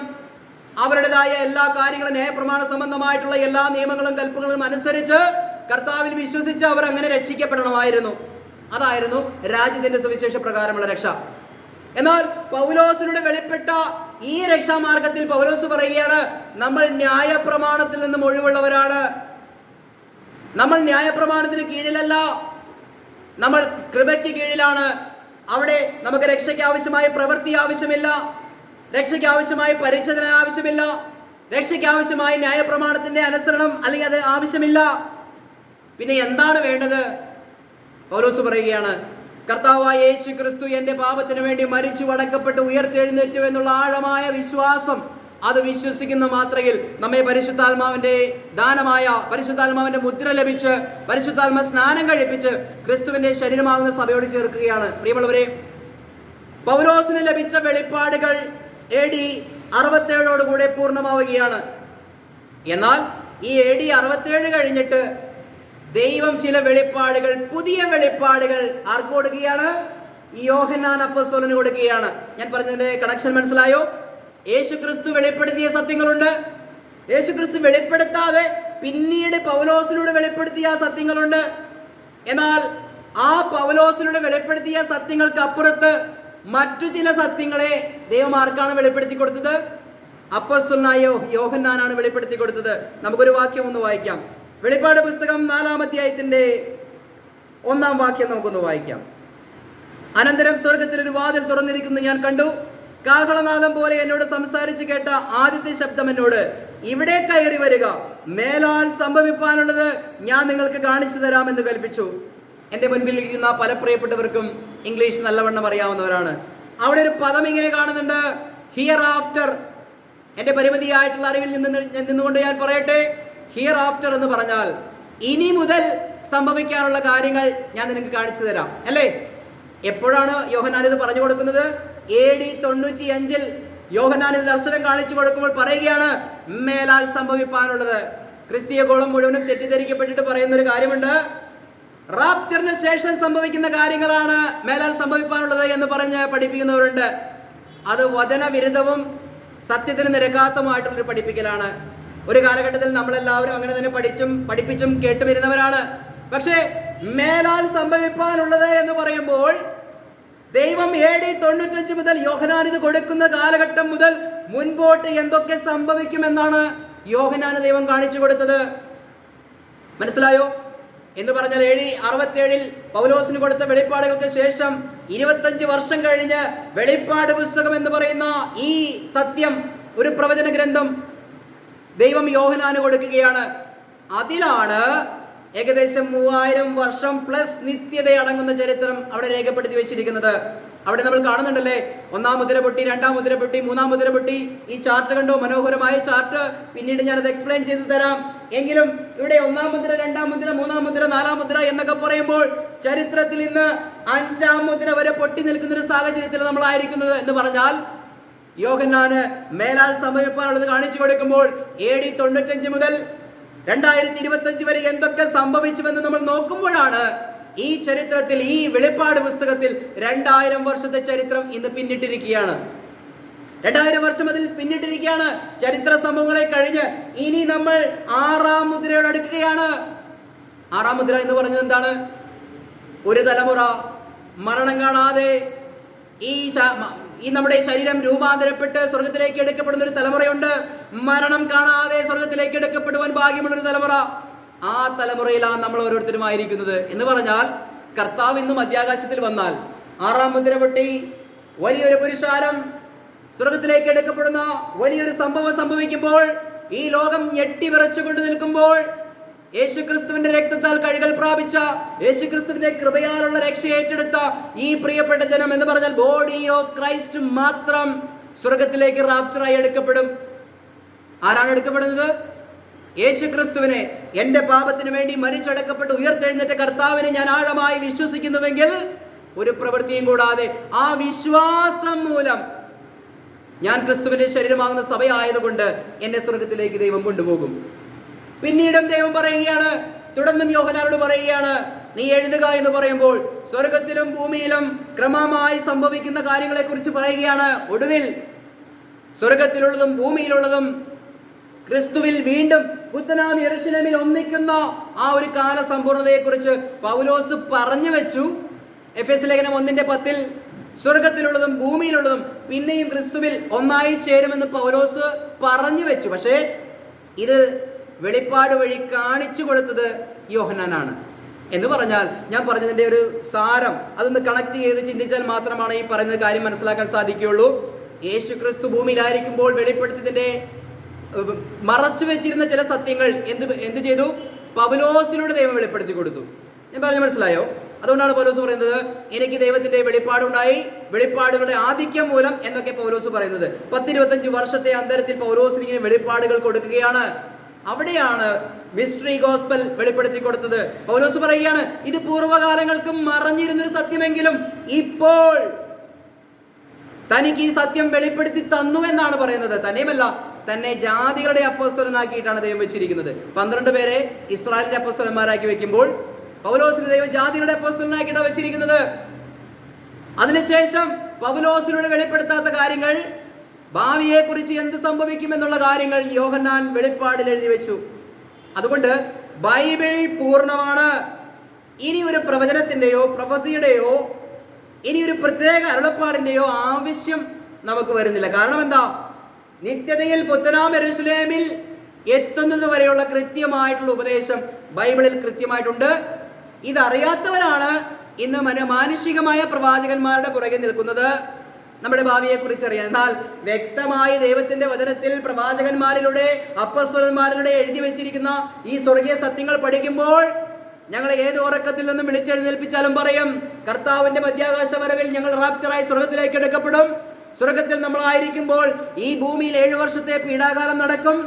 അവരുടേതായ എല്ലാ കാര്യങ്ങളും ന്യായപ്രമാണ സംബന്ധമായിട്ടുള്ള എല്ലാ നിയമങ്ങളും കൽപ്പനകളും അനുസരിച്ച് കർത്താവിൽ വിശ്വസിച്ച് അവർ അങ്ങനെ രക്ഷിക്കപ്പെടണമായിരുന്നു. അതായിരുന്നു രാജ്യത്തിന്റെ സുവിശേഷ പ്രകാരമുള്ള രക്ഷ. എന്നാൽ പൗലോസിലൂടെ വെളിപ്പെട്ട ഈ രക്ഷാമാർഗത്തിൽ പൗലോസ് പറയുകയാണ്, നമ്മൾ ന്യായപ്രമാണത്തിൽ നിന്നും ഒഴിവുള്ളവരാണ്. നമ്മൾ ന്യായപ്രമാണത്തിന് കീഴിലല്ല, നമ്മൾ കൃപയ്ക്ക് കീഴിലാണ്. അവിടെ നമുക്ക് രക്ഷയ്ക്ക് ആവശ്യമായ പ്രവൃത്തി ആവശ്യമില്ല, രക്ഷയ്ക്ക് ആവശ്യമായ പരിച്ഛേദന ആവശ്യമില്ല, രക്ഷയ്ക്ക് ആവശ്യമായ ന്യായപ്രമാണത്തിന്റെ അനുസരണം അല്ലെങ്കിൽ അത് ആവശ്യമില്ല. പിന്നെ എന്താണ് വേണ്ടത്? പൗലോസ് പറയുകയാണ്, കർത്താവായ യേശു ക്രിസ്തു എന്റെ പാപത്തിന് വേണ്ടി മരിച്ചു അടക്കപ്പെട്ട് ഉയർത്തെഴുന്നേറ്റു എന്നുള്ള ആഴമായ വിശ്വാസം, അത് വിശ്വസിക്കുന്ന മാത്രയിൽ നമ്മെ പരിശുദ്ധാത്മാവിന്റെ ദാനമായ പരിശുദ്ധാത്മാവിന്റെ മുദ്ര ലഭിച്ച് പരിശുദ്ധാത്മ സ്നാനം കഴിപ്പിച്ച് ക്രിസ്തുവിന്റെ ശരീരമാകുന്ന സഭയോട് ചേർക്കുകയാണ്. പ്രിയമുള്ളവരെ, പൗലോസിന് ലഭിച്ച വെളിപ്പാടുകൾ AD 67 പൂർണ്ണമാവുകയാണ്. എന്നാൽ ഈ AD 67 കഴിഞ്ഞിട്ട് ദൈവം ചില വെളിപ്പാടുകൾ, പുതിയ വെളിപ്പാടുകൾ ആർക്ക് കൊടുക്കുകയാണ്? യോഹന്നാൻ അപ്പോസ്തലന് കൊടുക്കുകയാണ്. ഞാൻ പറഞ്ഞതിന്റെ കണക്ഷൻ മനസ്സിലായോ? യേശു ക്രിസ്തു വെളിപ്പെടുത്തിയ സത്യങ്ങളുണ്ട്, യേശു ക്രിസ്തു വെളിപ്പെടുത്താതെ പിന്നീട് പൗലോസിലൂടെ വെളിപ്പെടുത്തിയ സത്യങ്ങളുണ്ട്. എന്നാൽ ആ പൗലോസിലൂടെ വെളിപ്പെടുത്തിയ സത്യങ്ങൾക്ക് അപ്പുറത്ത് മറ്റു ചില സത്യങ്ങളെ ദൈവം ആർക്കാണ് വെളിപ്പെടുത്തി കൊടുത്തത്? അപ്പോസ്തലനായ യോഹന്നാനാണ് വെളിപ്പെടുത്തി കൊടുത്തത്. നമുക്കൊരു വാക്യം ഒന്ന് വായിക്കാം. വെളിപ്പാട് പുസ്തകം 4-ാം അധ്യായത്തിന്റെ 1-ാം വാക്യം നമുക്കൊന്ന് വായിക്കാം. അനന്തരം സ്വർഗത്തിൽ ഒരു വാതിൽ തുറന്നിരിക്കുന്നത് ഞാൻ കണ്ടു. കാഹളനാദം പോലെ എന്നോട് സംസാരിച്ച് കേട്ട ആദ്യത്തെ ശബ്ദം എന്നോട്, ഇവിടെ കയറി വരിക, മേലാൽ സംഭവിപ്പാനുള്ളത് ഞാൻ നിങ്ങൾക്ക് കാണിച്ചു തരാമെന്ന് കൽപ്പിച്ചു. എൻ്റെ മുൻപിൽ ഇരിക്കുന്ന പല പ്രിയപ്പെട്ടവർക്കും ഇംഗ്ലീഷ് നല്ലവണ്ണം അറിയാവുന്നവരാണ്. അവിടെ ഒരു പദം ഇങ്ങനെ കാണുന്നുണ്ട്, ഹിയർ ആഫ്റ്റർ. എൻ്റെ പരിമിതിയായിട്ടുള്ള അറിവിൽ നിന്നുകൊണ്ട് ഞാൻ പറയട്ടെ, ഹിയർ ആഫ്റ്റർ എന്ന് പറഞ്ഞാൽ ഇനി മുതൽ സംഭവിക്കാനുള്ള കാര്യങ്ങൾ ഞാൻ നിനക്ക് കാണിച്ചു തരാം, അല്ലേ? എപ്പോഴാണ് യോഹന്നാൻ ഇത് പറഞ്ഞു കൊടുക്കുന്നത്? AD 95 യോഹന്നാൻ ഇത് ദർശനം കാണിച്ചു കൊടുക്കുമ്പോൾ പറയുകയാണ്, മേലാൽ സംഭവിപ്പാനുള്ളത്. ക്രിസ്തീയ ഗോളം മുഴുവനും തെറ്റിദ്ധരിക്കപ്പെട്ടിട്ട് പറയുന്ന ഒരു കാര്യമുണ്ട്, റാപ്ചറിന് ശേഷം സംഭവിക്കുന്ന കാര്യങ്ങളാണ് മേലാൽ സംഭവിക്കാനുള്ളത് എന്ന് പറഞ്ഞ് പഠിപ്പിക്കുന്നവരുണ്ട്. അത് വചനവിരുദ്ധവും സത്യത്തിന് നിരക്കാത്തതുമായിട്ടുള്ളൊരു പഠിപ്പിക്കലാണ്. ഒരു കാലഘട്ടത്തിൽ നമ്മളെല്ലാവരും അങ്ങനെ തന്നെ പഠിപ്പിച്ചും കേട്ടുവരുന്നവരാണ്. പക്ഷേ മേലാൽ സംഭവിക്കാനുള്ളത് എന്ന് പറയുമ്പോൾ ദൈവം AD 95 മുതൽ യോഹന്നാൻ ഇത് കൊടുക്കുന്ന കാലഘട്ടം മുതൽ മുൻപോട്ട് എന്തൊക്കെ സംഭവിക്കുമെന്നാണ് യോഹന്നാന് ദൈവം കാണിച്ചു കൊടുത്തത്. മനസ്സിലായോ? എന്ന് പറഞ്ഞാൽ AD 67 പൗലോസിന് കൊടുത്ത വെളിപ്പാടുകൾക്ക് ശേഷം 25 വർഷം കഴിഞ്ഞ് വെളിപ്പാട് പുസ്തകം എന്ന് പറയുന്ന ഈ സത്യം, ഒരു പ്രവചന ഗ്രന്ഥം ദൈവം യോഹന്നാന് കൊടുക്കുകയാണ്. അതിലാണ് ഏകദേശം 3000 വർഷം പ്ലസ് നിത്യത അടങ്ങുന്ന ചരിത്രം അവിടെ രേഖപ്പെടുത്തി വെച്ചിരിക്കുന്നത്. അവിടെ നമ്മൾ കാണുന്നുണ്ടല്ലേ, 1-ാം മുദ്ര പൊട്ടി, 2-ാം മുദ്ര പൊട്ടി, 3-ാം മുദ്ര പൊട്ടി. ഈ ചാർട്ട് കണ്ടോ, മനോഹരമായ ചാർട്ട്. പിന്നീട് ഞാനത് എക്സ്പ്ലെയിൻ ചെയ്തു തരാം. എങ്കിലും ഇവിടെ 1-ാം മുദ്ര, 2-ാം മുദ്ര, 3-ാം മുദ്ര, 4-ാം മുദ്ര എന്നൊക്കെ പറയുമ്പോൾ ചരിത്രത്തിൽ ഇന്ന് 5-ാം മുദ്ര വരെ പൊട്ടി നിൽക്കുന്ന ഒരു സാഹചര്യത്തിൽ നമ്മളായിരിക്കുന്നത് എന്ന് പറഞ്ഞാൽ, യോഹന്നാന് മേലാൽ സംഭവിക്കാനുള്ളത് കാണിച്ചു കൊടുക്കുമ്പോൾ AD 95 മുതൽ 2025 വരെ എന്തൊക്കെ സംഭവിച്ചുവെന്ന് നമ്മൾ നോക്കുമ്പോഴാണ് ഈ ചരിത്രത്തിൽ, ഈ വെളിപ്പാട് പുസ്തകത്തിൽ 2000 വർഷത്തെ ചരിത്രം ഇന്ന് പിന്നിട്ടിരിക്കുകയാണ്. 2000 വർഷം അതിൽ പിന്നിട്ടിരിക്കുകയാണ്. ചരിത്ര സംഭവങ്ങളെ കഴിഞ്ഞ് ഇനി നമ്മൾ 6-ാം മുദ്രയോട് അടുക്കുകയാണ്. 6-ാം മുദ്ര എന്ന് പറഞ്ഞത് എന്താണ്? ഒരു തലമുറ മരണം കാണാതെ ഈ നമ്മുടെ ശരീരം രൂപാന്തരപ്പെട്ട് സ്വർഗത്തിലേക്ക് എടുക്കപ്പെടുന്ന ഒരു തലമുറയുണ്ട്. മരണം കാണാതെ സ്വർഗത്തിലേക്ക് എടുക്കപ്പെടുവാൻ ഭാഗ്യമുള്ള ഒരു തലമുറ. ആ തലമുറയിലാണ് നമ്മൾ ഓരോരുത്തരും ആയിരിക്കുന്നത്. എന്ന് പറഞ്ഞാൽ കർത്താവ് ഇന്ന് മധ്യാകാശത്തിൽ വന്നാൽ 6-ാം മുദ്ര പൊട്ടി വലിയൊരു പുരുഷാരം സ്വർഗത്തിലേക്ക് എടുക്കപ്പെടുന്ന വലിയൊരു സംഭവം സംഭവിക്കുമ്പോൾ, ഈ ലോകം ഞെട്ടിവിറച്ചുകൊണ്ട് നിൽക്കുമ്പോൾ, യേശുക്രിസ്തുവിന്റെ രക്തത്താൽ കഴുകൽ പ്രാപിച്ച, യേശുക്രിസ്തുവിന്റെ കൃപയാലുള്ള രക്ഷ ഏറ്റെടുത്ത ഈ പ്രിയപ്പെട്ട ജനം എന്ന് പറഞ്ഞാൽ ബോഡി ഓഫ് ക്രൈസ്റ്റ് മാത്രം സ്വർഗത്തിലേക്ക് റാപ്ചറായി എടുക്കപ്പെടും. ആരാണ് എടുക്കപ്പെടുന്നത്? യേശുക്രിസ്തുവിനെ, എന്റെ പാപത്തിന് വേണ്ടി മരിച്ചടക്കപ്പെട്ട് ഉയർത്തെഴുന്നേറ്റ കർത്താവിനെ ഞാൻ ആഴമായി വിശ്വസിക്കുന്നുവെങ്കിൽ, ഒരു പ്രവൃത്തിയും കൂടാതെ ആ വിശ്വാസം മൂലം ഞാൻ ക്രിസ്തുവിന്റെ ശരീരമാകുന്ന സഭയായതുകൊണ്ട് എന്നെ സ്വർഗത്തിലേക്ക് ദൈവം കൊണ്ടുപോകും. പിന്നീടും ദൈവം പറയുകയാണ്, തുടർന്നും യോഹന്നാനോട് പറയുകയാണ്, നീ എഴുതുക എന്ന് പറയുമ്പോൾ സ്വർഗത്തിലും ഭൂമിയിലും ക്രമമായി സംഭവിക്കുന്ന കാര്യങ്ങളെ കുറിച്ച് പറയുകയാണ്. ഒടുവിൽ സ്വർഗത്തിലുള്ളതും ഭൂമിയിലുള്ളതും ക്രിസ്തുവിൽ വീണ്ടും പുത്തനാം യെരൂശലേമിൽ ഒന്നിക്കുന്ന ആ ഒരു കാല സമ്പൂർണതയെ കുറിച്ച് പൗലോസ് പറഞ്ഞു വെച്ചു. എഫെസ്യ ലേഖനം 1:10 സ്വർഗത്തിലുള്ളതും ഭൂമിയിലുള്ളതും പിന്നെയും ക്രിസ്തുവിൽ ഒന്നായി ചേരുമെന്ന് പൗലോസ് പറഞ്ഞു വെച്ചു. പക്ഷേ ഇത് വെളിപ്പാട് വഴി കാണിച്ചു കൊടുത്തത് യോഹന്നാനാണ്. എന്ന് പറഞ്ഞാൽ, ഞാൻ പറഞ്ഞതിൻ്റെ ഒരു സാരം അതൊന്ന് കണക്ട് ചെയ്ത് ചിന്തിച്ചാൽ മാത്രമാണ് ഈ പറയുന്ന കാര്യം മനസ്സിലാക്കാൻ സാധിക്കുകയുള്ളൂ. യേശു ക്രിസ്തു ഭൂമിയിലായിരിക്കുമ്പോൾ വെളിപ്പെടുത്തിയതിൻ്റെ മറച്ചു വെച്ചിരുന്ന ചില സത്യങ്ങൾ എന്ത് ചെയ്തു? പൗലോസിലൂടെ ദൈവം വെളിപ്പെടുത്തി കൊടുത്തു. ഞാൻ പറഞ്ഞു മനസ്സിലായോ? അതുകൊണ്ടാണ് പൗലോസ് പറയുന്നത്, എനിക്ക് ദൈവത്തിന്റെ വെളിപ്പാടുണ്ടായി, വെളിപ്പാടുകളുടെ ആധിക്യം മൂലം എന്നൊക്കെ പൗലോസ് പറയുന്നത്. 10-25 വർഷത്തെ അന്തരത്തിൽ പൗലോസിന് ഇങ്ങനെ വെളിപ്പാടുകൾ കൊടുക്കുകയാണ്. അവിടെയാണ് മിസ്റ്ററി ഗോസ്പൽ വെളിപ്പെടുത്തി കൊടുത്തത്. പൗലോസ് പറയുകയാണ്, ഇത് പൂർവ്വകാലങ്ങൾക്കും മറഞ്ഞിരുന്നൊരു സത്യമെങ്കിലും ഇപ്പോൾ തനിക്ക് ഈ സത്യം വെളിപ്പെടുത്തി തന്നു എന്നാണ് പറയുന്നത്. തന്നെയുമല്ല, തന്നെ ജാതികളുടെ അപ്പോസ്തലനാക്കിയിട്ടാണ് ദൈവം വെച്ചിരിക്കുന്നത്. 12 പേരെ ഇസ്രായേലിന്റെ അപ്പോസ്തലന്മാരാക്കി വെക്കുമ്പോൾ പൗലോസിനെ ദൈവം ജാതികളുടെ അപ്പോസ്തലനാക്കിയിട്ടാണ് വെച്ചിരിക്കുന്നത്. അതിനുശേഷം പൗലോസിലൂടെ വെളിപ്പെടുത്താത്ത കാര്യങ്ങൾ, ഭാവിയെ കുറിച്ച് എന്ത് സംഭവിക്കും എന്നുള്ള കാര്യങ്ങൾ യോഹന്നാൻ വെളിപ്പാടിൽ എഴുതി വെച്ചു. അതുകൊണ്ട് ബൈബിൾ പൂർണ്ണമാണ്. ഇനി ഒരു പ്രവചനത്തിന്റെയോ പ്രൊഫസിയുടെയോ ഇനി ഒരു പ്രത്യേക അരുളപ്പാടിന്റെയോ ആവശ്യം നമുക്ക് വരുന്നില്ല. കാരണം എന്താ? നിത്യതയിൽ പുത്തനാം യെരൂശലേമിൽ എത്തുന്നത് വരെയുള്ള കൃത്യമായിട്ടുള്ള ഉപദേശം ബൈബിളിൽ കൃത്യമായിട്ടുണ്ട്. ഇതറിയാത്തവരാണ് ഇന്ന് മാനുഷികമായ പ്രവാചകന്മാരുടെ പുറകെ നിൽക്കുന്നത്, നമ്മുടെ ഭാവിയെ കുറിച്ച് അറിയാൻ. എന്നാൽ വ്യക്തമായി ദൈവത്തിന്റെ വചനത്തിൽ പ്രവാചകന്മാരിലൂടെ അപ്പോസ്തലന്മാരിലൂടെ എഴുതി വെച്ചിരിക്കുന്ന ഈ സ്വർഗീയ സത്യങ്ങൾ പഠിക്കുമ്പോൾ ഞങ്ങളെ ഏത് ഉറക്കത്തിൽ നിന്നും വിളിച്ചെഴുന്നേൽപ്പിച്ചാലും പറയും, കർത്താവിന്റെ മധ്യാകാശ വരവിൽ ഞങ്ങൾ റാപ്ചറായി സ്വർഗത്തിലേക്ക് എടുക്കപ്പെടും. സ്വർഗത്തിൽ നമ്മളായിരിക്കുമ്പോൾ ഈ ഭൂമിയിൽ 7 വർഷത്തെ പീഡാകാലം നടക്കും.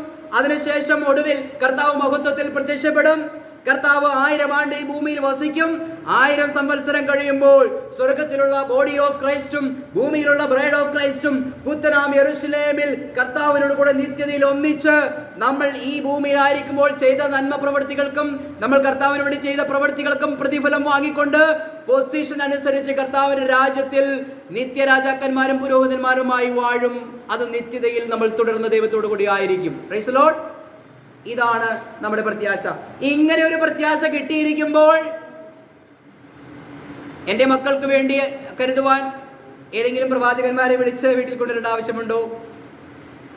അതിനുശേഷം ഒടുവിൽ കർത്താവ് മഹത്വത്തിൽ പ്രത്യക്ഷപ്പെടും. കർത്താവ് 1000 ആണ്ട് ഈ ഭൂമിയിൽ വസിക്കും. 1000 സംവത്സരം കഴിയുമ്പോൾ സ്വർഗത്തിലുള്ള ബോഡി ഓഫ് ക്രൈസ്റ്റും ഭൂമിയിലുള്ള ബ്രൈഡ് ഓഫ് ക്രൈസ്റ്റും പുത്തനാം യെരൂശലേമിൽ കർത്താവിനോട് കൂടെ നിത്യതയിൽ ഒന്നിച്ച് നമ്മൾ ഈ ഭൂമിയിലായിരിക്കുമ്പോൾ ചെയ്ത നന്മ പ്രവൃത്തികൾക്കും നമ്മൾ കർത്താവിന് വേണ്ടി ചെയ്ത പ്രവൃത്തികൾക്കും പ്രതിഫലം വാങ്ങിക്കൊണ്ട് പൊസിഷൻ അനുസരിച്ച് കർത്താവിന്റെ രാജ്യത്തിൽ നിത്യരാജാക്കന്മാരും പുരോഹിതന്മാരുമായി വാഴും. അത് നിത്യതയിൽ നമ്മൾ തുടർന്ന് ദൈവത്തോടു കൂടി ആയിരിക്കും. Price the Lord. ഇതാണ് നമ്മുടെ പ്രത്യാശ. ഇങ്ങനെ ഒരു പ്രത്യാശ കിട്ടിയിരിക്കുമ്പോൾ എൻ്റെ മക്കൾക്ക് വേണ്ടി കരുതുവാൻ ഏതെങ്കിലും പ്രവാചകന്മാരെ വിളിച്ച് വീട്ടിൽ കൊണ്ടുവരേണ്ട ആവശ്യമുണ്ടോ?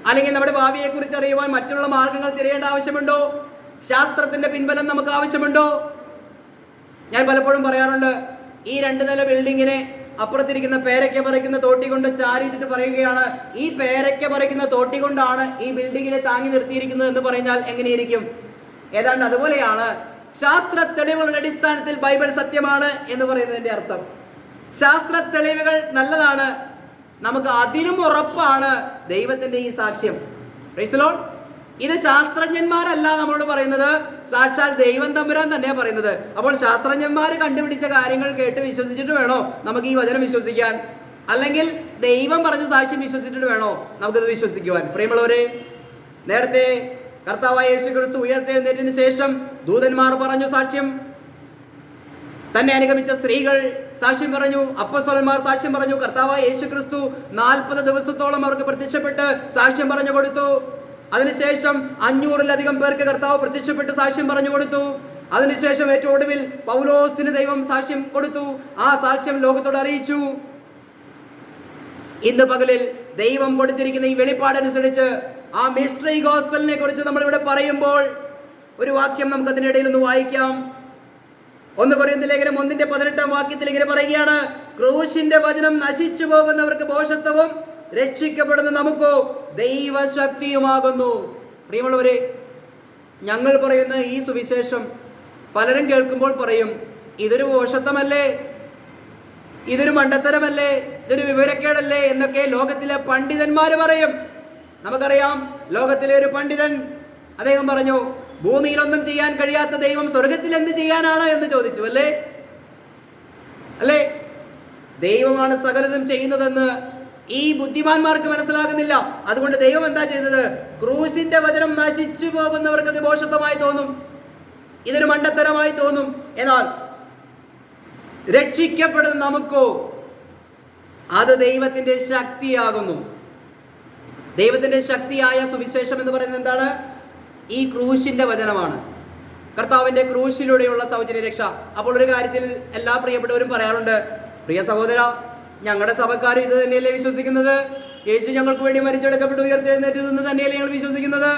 അല്ലെങ്കിൽ നമ്മുടെ ഭാവിയെ കുറിച്ച് അറിയുവാൻ മറ്റുള്ള മാർഗങ്ങൾ തിരയേണ്ട ആവശ്യമുണ്ടോ? ശാസ്ത്രത്തിന്റെ പിൻബലം നമുക്ക് ആവശ്യമുണ്ടോ? ഞാൻ പലപ്പോഴും പറയാറുണ്ട്, ഈ 2 നില ബിൽഡിങ്ങിനെ അപ്പുറത്തിരിക്കുന്ന പേരയ്ക്ക പറിക്കുന്ന തോട്ടി കൊണ്ട് ചാരിയിട്ട് പറയുകയാണ്, ഈ പേരയ്ക്ക പറിക്കുന്ന തോട്ടി കൊണ്ടാണ് ഈ ബിൽഡിങ്ങിനെ താങ്ങി നിർത്തിയിരിക്കുന്നത് എന്ന് പറഞ്ഞാൽ എങ്ങനെയിരിക്കും? ഏതാണ്ട് അതുപോലെയാണ് ശാസ്ത്ര തെളിവുകളുടെ അടിസ്ഥാനത്തിൽ ബൈബിൾ സത്യമാണ് എന്ന് പറയുന്നതിന്റെ അർത്ഥം. ശാസ്ത്ര തെളിവുകൾ നല്ലതാണ്, നമുക്ക് അതിനും ഉറപ്പാണ് ദൈവത്തിന്റെ ഈ സാക്ഷ്യം. Price the Lord. ഇത് ശാസ്ത്രജ്ഞന്മാരല്ല നമ്മളോട് പറയുന്നത്, സാക്ഷാൽ ദൈവം തമ്പുരാൻ തന്നെയാ പറയുന്നത്. അപ്പോൾ ശാസ്ത്രജ്ഞന്മാർ കണ്ടുപിടിച്ച കാര്യങ്ങൾ കേട്ട് വിശ്വസിച്ചിട്ട് വേണോ നമുക്ക് ഈ വചനം വിശ്വസിക്കാൻ? അല്ലെങ്കിൽ ദൈവം പറഞ്ഞ സാക്ഷ്യം വിശ്വസിച്ചിട്ട് വേണോ നമുക്കിത് വിശ്വസിക്കുവാൻ? പ്രിയമുള്ളവരെ, നേരത്തെ കർത്താവായ യേശുക്രിസ്തു ഉയർത്തെഴുന്നേറ്റതിന് ശേഷം ദൂതന്മാർ പറഞ്ഞു സാക്ഷ്യം, തന്നെ അനുഗമിച്ച സ്ത്രീകൾ സാക്ഷ്യം പറഞ്ഞു, അപ്പോസ്തലന്മാർ സാക്ഷ്യം പറഞ്ഞു. കർത്താവായ യേശുക്രിസ്തു 40 ദിവസത്തോളം അവർക്ക് പ്രത്യക്ഷപ്പെട്ട് സാക്ഷ്യം പറഞ്ഞു കൊടുത്തു. അതിനുശേഷം 500-ലധികം പേർക്ക് കർത്താവ് പ്രത്യക്ഷപ്പെട്ട് സാക്ഷ്യം പറഞ്ഞു കൊടുത്തു. അതിനുശേഷം ഏറ്റവും ഒടുവിൽ പൗലോസിന് ദൈവം സാക്ഷ്യം കൊടുത്തു. ആ സാക്ഷ്യം ലോകത്തോട് അറിയിച്ചു. ഇന്ന് പകലിൽ ദൈവം കൊടുത്തിരിക്കുന്ന ഈ വെളിപ്പാടനുസരിച്ച് ആ മിസ്റ്ററി ഗോസ്പലിനെ കുറിച്ച് നമ്മൾ ഇവിടെ പറയുമ്പോൾ ഒരു വാക്യം നമുക്ക് അതിനിടയിൽ ഒന്ന് വായിക്കാം. 1 കൊരിന്ത്യർ ലേഖനം 1:18 വാക്യത്തിൽ ഇങ്ങനെ പറയുകയാണ്, ക്രൂശിന്റെ വചനം നശിച്ചു പോകുന്നവർക്ക് ഭോഷത്വവും രക്ഷിക്കപ്പെടുന്ന നമുക്കോ ദൈവശക്തിയുമാകുന്നു. പ്രിയമുള്ളവരെ, ഞങ്ങൾ പറയുന്ന ഈ സുവിശേഷം പലരും കേൾക്കുമ്പോൾ പറയും, ഇതൊരു ഭോഷത്വമല്ലേ, ഇതൊരു മണ്ടത്തരമല്ലേ, ഇതൊരു വിവരക്കേടല്ലേ എന്നൊക്കെ ലോകത്തിലെ പണ്ഡിതന്മാർ പറയും. നമുക്കറിയാം, ലോകത്തിലെ ഒരു പണ്ഡിതൻ അദ്ദേഹം പറഞ്ഞു, ഭൂമിയിലൊന്നും ചെയ്യാൻ കഴിയാത്ത ദൈവം സ്വർഗത്തിൽ എന്ത് ചെയ്യാനാണ് എന്ന് ചോദിച്ചു. അല്ലേ? ദൈവമാണ് സകലതും ചെയ്യുന്നതെന്ന് ഈ ബുദ്ധിമാന്മാർക്ക് മനസ്സിലാകുന്നില്ല. അതുകൊണ്ട് ദൈവം എന്താ ചെയ്തത്? ക്രൂശിന്റെ വചനം നശിച്ചു പോകുന്നവർക്ക് അത് ഭോഷത്വമായി തോന്നും, ഇതൊരു മണ്ടത്തരമായി തോന്നും. എന്നാൽ രക്ഷിക്കപ്പെടുന്ന നമുക്കോ അത് ദൈവത്തിന്റെ ശക്തിയാകുന്നു. ദൈവത്തിന്റെ ശക്തിയായ സുവിശേഷം എന്ന് പറയുന്നത് എന്താണ്? ഈ ക്രൂശിന്റെ വചനമാണ്, കർത്താവിന്റെ ക്രൂശിലൂടെയുള്ള സൗജന്യ രക്ഷ. അപ്പോൾ ഒരു കാര്യത്തിൽ എല്ലാ പ്രിയപ്പെട്ടവരും പറയാറുണ്ട്, പ്രിയ സഹോദര, ഞങ്ങളുടെ സഭക്കാർ ഇത് തന്നെയല്ലേ വിശ്വസിക്കുന്നത്? യേശു ഞങ്ങൾക്ക് വേണ്ടി മരിച്ചെടുക്കപ്പെട്ടു ഉയർത്തെഴുന്നേറ്റു എന്ന് തന്നെയല്ലേ ഞങ്ങൾ വിശ്വസിക്കുന്നത്?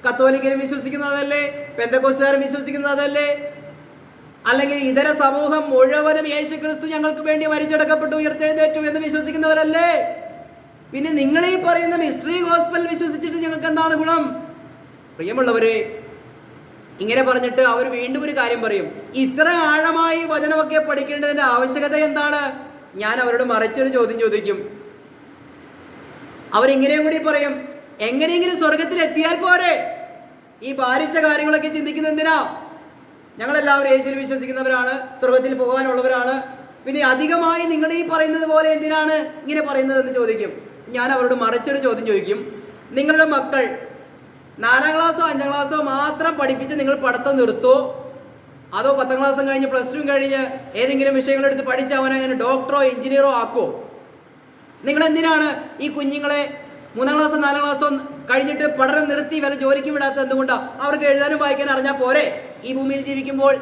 കത്തോലിക്കരും വിശ്വസിക്കുന്നതല്ലേ? പെന്തക്കോസ്തുകാരും വിശ്വസിക്കുന്നതല്ലേ? അല്ലെങ്കിൽ ഇതര സമൂഹം മുഴുവനും യേശു ക്രിസ്തു ഞങ്ങൾക്ക് വേണ്ടി മരിച്ചെടുക്കപ്പെട്ടു ഉയർത്തെഴുന്നേറ്റു എന്ന് വിശ്വസിക്കുന്നവരല്ലേ? പിന്നെ നിങ്ങൾ ഈ പറയുന്ന മിസ്റ്ററി ഗോസ്പൽ വിശ്വസിച്ചിട്ട് ഞങ്ങൾക്ക് എന്താണ് ഗുണം? പ്രിയമുള്ളവരെ, ഇങ്ങനെ പറഞ്ഞിട്ട് അവർ വീണ്ടും ഒരു കാര്യം പറയും, ഇത്ര ആഴമായി വചനമൊക്കെ പഠിക്കേണ്ടതിന്റെ ആവശ്യകത എന്താണ്? ഞാൻ അവരോട് മറിച്ചൊരു ചോദ്യം ചോദിക്കും. അവരിങ്ങനെയും കൂടി പറയും, എങ്ങനെയെങ്കിലും സ്വർഗത്തിൽ എത്തിയാൽ പോരെ, ഈ ഭാരിച്ച കാര്യങ്ങളൊക്കെ ചിന്തിക്കുന്നത് എന്തിനാ? ഞങ്ങളെല്ലാവരും യേശുവിൽ വിശ്വസിക്കുന്നവരാണ്, സ്വർഗത്തിൽ പോകാനുള്ളവരാണ്, പിന്നെ അധികമായി നിങ്ങൾ ഈ പറയുന്നത് പോലെ എന്തിനാണ് ഇങ്ങനെ പറയുന്നതെന്ന് ചോദിക്കും. ഞാൻ അവരോട് മറിച്ചൊരു ചോദ്യം ചോദിക്കും, നിങ്ങളുടെ മക്കൾ 4ാം ക്ലാസ്സോ 5ാം ക്ലാസ്സോ മാത്രം പഠിപ്പിച്ച് നിങ്ങൾ പഠിത്തം നിർത്തോ, അതോ 10ാം ക്ലാസ്സും കഴിഞ്ഞ് +2 കഴിഞ്ഞ് ഏതെങ്കിലും വിഷയങ്ങളെടുത്ത് പഠിച്ച് അവനങ്ങനെ ഡോക്ടറോ എഞ്ചിനീയറോ ആക്കോ? നിങ്ങൾ എന്തിനാണ് ഈ കുഞ്ഞുങ്ങളെ 3ാം ക്ലാസ്സോ 4ാം ക്ലാസ്സോ കഴിഞ്ഞിട്ട് പഠനം നിർത്തി വല്ല ജോലിക്ക് വിടാത്ത? എന്തുകൊണ്ടാണ്? അവർക്ക് എഴുതാനും വായിക്കാൻ അറിഞ്ഞാൽ പോരെ ഈ ഭൂമിയിൽ ജീവിക്കുമ്പോൾ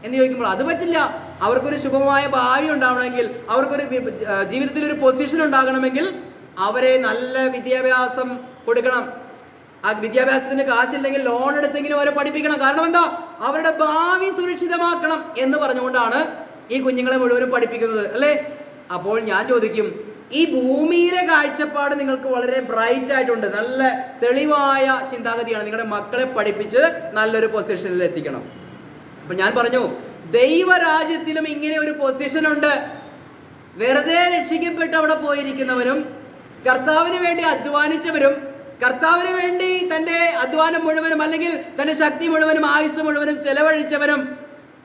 എന്ന് ചോദിക്കുമ്പോൾ അത് പറ്റില്ല. അവർക്കൊരു ശുഭമായ ഭാവി ഉണ്ടാവണമെങ്കിൽ, അവർക്കൊരു ജീവിതത്തിൽ ഒരു പൊസിഷൻ ഉണ്ടാകണമെങ്കിൽ അവരെ നല്ല വിദ്യാഭ്യാസം കൊടുക്കണം. ആ വിദ്യാഭ്യാസത്തിന് കാശില്ലെങ്കിൽ ലോൺ എടുത്തെങ്കിലും അവരെ പഠിപ്പിക്കണം. കാരണം എന്താ? അവരുടെ ഭാവി സുരക്ഷിതമാക്കണം എന്ന് പറഞ്ഞുകൊണ്ടാണ് ഈ കുഞ്ഞുങ്ങളെ മുഴുവനും പഠിപ്പിക്കുന്നത്, അല്ലേ? അപ്പോൾ ഞാൻ ചോദിക്കും, ഈ ഭൂമിയിലെ കാഴ്ചപ്പാട് നിങ്ങൾക്ക് വളരെ ബ്രൈറ്റ് ആയിട്ടുണ്ട്, നല്ല തെളിവായ ചിന്താഗതിയാണ്, നിങ്ങളുടെ മക്കളെ പഠിപ്പിച്ച് നല്ലൊരു പൊസിഷനിൽ എത്തിക്കണം. അപ്പൊ ഞാൻ പറഞ്ഞു, ദൈവരാജ്യത്തിലും ഇങ്ങനെ ഒരു പൊസിഷൻ ഉണ്ട്. വെറുതെ രക്ഷിക്കപ്പെട്ട് അവിടെ പോയിരിക്കുന്നവരും കർത്താവിന് വേണ്ടി അധ്വാനിച്ചവരും കർത്താവിന് വേണ്ടി തൻ്റെ അധ്വാനം മുഴുവനും അല്ലെങ്കിൽ തൻ്റെ ശക്തി മുഴുവനും ആയുസ് മുഴുവനും ചെലവഴിച്ചവനും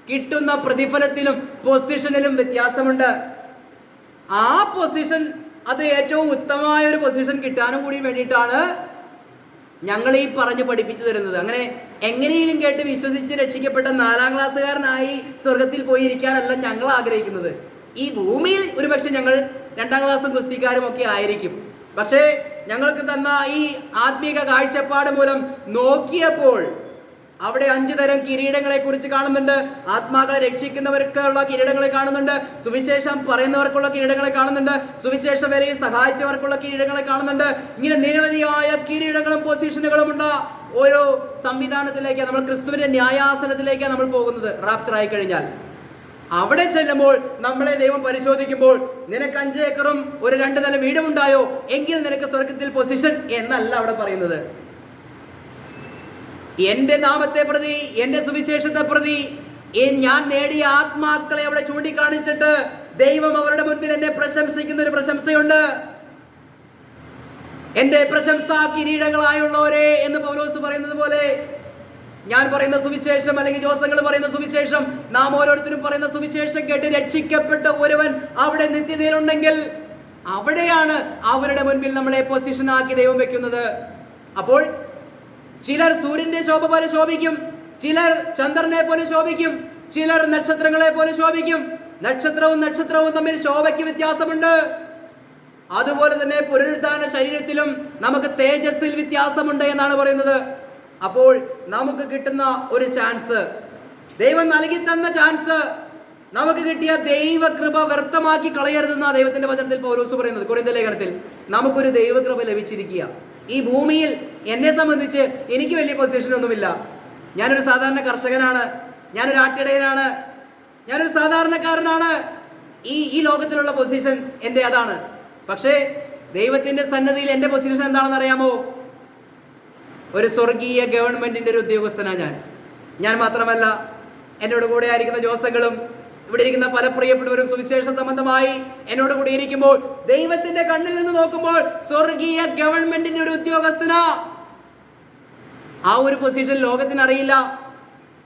കിട്ടുന്ന പ്രതിഫലത്തിലും പൊസിഷനിലും വ്യത്യാസമുണ്ട്. ആ പൊസിഷൻ, അത് ഏറ്റവും ഉത്തമമായ ഒരു പൊസിഷൻ കിട്ടാനും കൂടി വേണ്ടിയിട്ടാണ് ഞങ്ങൾ ഈ പറഞ്ഞ് പഠിപ്പിച്ചു തരുന്നത്. അങ്ങനെ എങ്ങനെയും കേട്ട് വിശ്വസിച്ച് രക്ഷിക്കപ്പെട്ട 4ാം ക്ലാസ്സുകാരനായി സ്വർഗത്തിൽ പോയിരിക്കാനല്ല ഞങ്ങൾ ആഗ്രഹിക്കുന്നത്. ഈ ഭൂമിയിൽ ഒരുപക്ഷെ ഞങ്ങൾ 2ാം ക്ലാസ്സും ഗുസ്തിക്കാരും ഒക്കെ ആയിരിക്കും. പക്ഷേ ഞങ്ങൾക്ക് തന്ന ഈ ആത്മീക കാഴ്ചപ്പാട് മൂലം നോക്കിയപ്പോൾ അവിടെ 5 തരം കിരീടങ്ങളെ കുറിച്ച് കാണുന്നുണ്ട്. ആത്മാക്കളെ രക്ഷിക്കുന്നവർക്കുള്ള കിരീടങ്ങളെ കാണുന്നുണ്ട്, സുവിശേഷം പറയുന്നവർക്കുള്ള കിരീടങ്ങളെ കാണുന്നുണ്ട്, സുവിശേഷ വേലയിൽ സഹായിച്ചവർക്കുള്ള കിരീടങ്ങളെ കാണുന്നുണ്ട്. ഇങ്ങനെ നിരവധിയായ കിരീടങ്ങളും പൊസിഷനുകളും ഉണ്ട്. ഓരോ സംവിധാനത്തിലേക്കാണ് നമ്മൾ, ക്രിസ്തുവിന്റെ ന്യായാസനത്തിലേക്കാണ് നമ്മൾ പോകുന്നത് റാപ്ചർ ആയി കഴിഞ്ഞാൽ. അവിടെ ചെല്ലുമ്പോൾ നമ്മളെ ദൈവം പരിശോധിക്കുമ്പോൾ നിനക്ക് 5 ഏക്കറും ഒരു 2 നില വീടുമുണ്ടായോ എങ്കിൽ നിനക്ക് സ്വർഗത്തിൽ പൊസിഷൻ എന്നല്ല അവിടെ പറയുന്നത്. എന്റെ നാമത്തെ പ്രതി, എന്റെ സുവിശേഷത്തെ പ്രതി ഞാൻ നേടിയ ആത്മാക്കളെ അവിടെ ചൂണ്ടിക്കാണിച്ചിട്ട് ദൈവം അവരുടെ മുൻപിൽ എന്നെ പ്രശംസിക്കുന്ന ഒരു പ്രശംസയുണ്ട്. എന്റെ പ്രശംസാ കിരീടങ്ങളായുള്ളവരെ എന്ന് പൗലോസ് പറയുന്നത് പോലെ ഞാൻ പറയുന്ന സുവിശേഷം, അല്ലെങ്കിൽ ജോസങ്ങൾ പറയുന്ന സുവിശേഷം, നാം ഓരോരുത്തരും പറയുന്ന സുവിശേഷം കേട്ട് രക്ഷിക്കപ്പെട്ട ഒരുവൻ അവിടെ നിത്യതയിലുണ്ടെങ്കിൽ അവിടെയാണ് അവരുടെ മുൻപിൽ നമ്മളെ പൊസിഷനാക്കി ദൈവം വെക്കുന്നത്. അപ്പോൾ ചിലർ സൂര്യന്റെ ശോഭ പോലെ ശോഭിക്കും, ചിലർ ചന്ദ്രനെ പോലെ ശോഭിക്കും, ചിലർ നക്ഷത്രങ്ങളെ പോലെ ശോഭിക്കും. നക്ഷത്രവും തമ്മിൽ ശോഭയ്ക്ക് വ്യത്യാസമുണ്ട്. അതുപോലെ തന്നെ പുനരുത്ഥാന ശരീരത്തിലും നമുക്ക് തേജസ്സിൽ വ്യത്യാസമുണ്ട് എന്നാണ് പറയുന്നത്. അപ്പോൾ നമുക്ക് കിട്ടുന്ന ഒരു ചാൻസ്, ദൈവം നൽകി തന്ന ചാൻസ്, നമുക്ക് കിട്ടിയ ദൈവകൃപ വ്യർത്ഥമാക്കി കളയരുതെന്ന ദൈവത്തിന്റെ വചനത്തിൽ പൗലോസ് പറയുന്നത്. കൊരിന്ത്യർ ലേഖനത്തിൽ നമുക്കൊരു ദൈവകൃപ ലഭിച്ചിരിക്കുക. ഈ ഭൂമിയിൽ എന്നെ സംബന്ധിച്ച് എനിക്ക് വലിയ പൊസിഷൻ ഒന്നുമില്ല. ഞാനൊരു സാധാരണ കർഷകനാണ്, ഞാനൊരു ആട്ടിടയനാണ്, ഞാനൊരു സാധാരണക്കാരനാണ്. ഈ ലോകത്തിലുള്ള പൊസിഷൻ എൻ്റെ അതാണ്. പക്ഷേ ദൈവത്തിന്റെ സന്നദ്ധിയിൽ എൻ്റെ പൊസിഷൻ എന്താണെന്ന് അറിയാമോ? ഒരു സ്വർഗീയ ഗവൺമെന്റിന്റെ ഒരു ഉദ്യോഗസ്ഥനാണ് ഞാൻ മാത്രമല്ല, എന്നോട് കൂടെ ആയിരിക്കുന്ന ജോസങ്ങളും ഇവിടെ ഇരിക്കുന്ന പല പ്രിയപ്പെട്ടവരും സുവിശേഷ സംബന്ധമായി എന്നോട് കൂടി ഇരിക്കുമ്പോൾ ദൈവത്തിന്റെ കണ്ണിൽ നിന്ന് നോക്കുമ്പോൾ സ്വർഗീയ ഗവൺമെന്റിന്റെ ഒരു ഉദ്യോഗസ്ഥനാ. ആ ഒരു പൊസിഷൻ ലോകത്തിന് അറിയില്ല.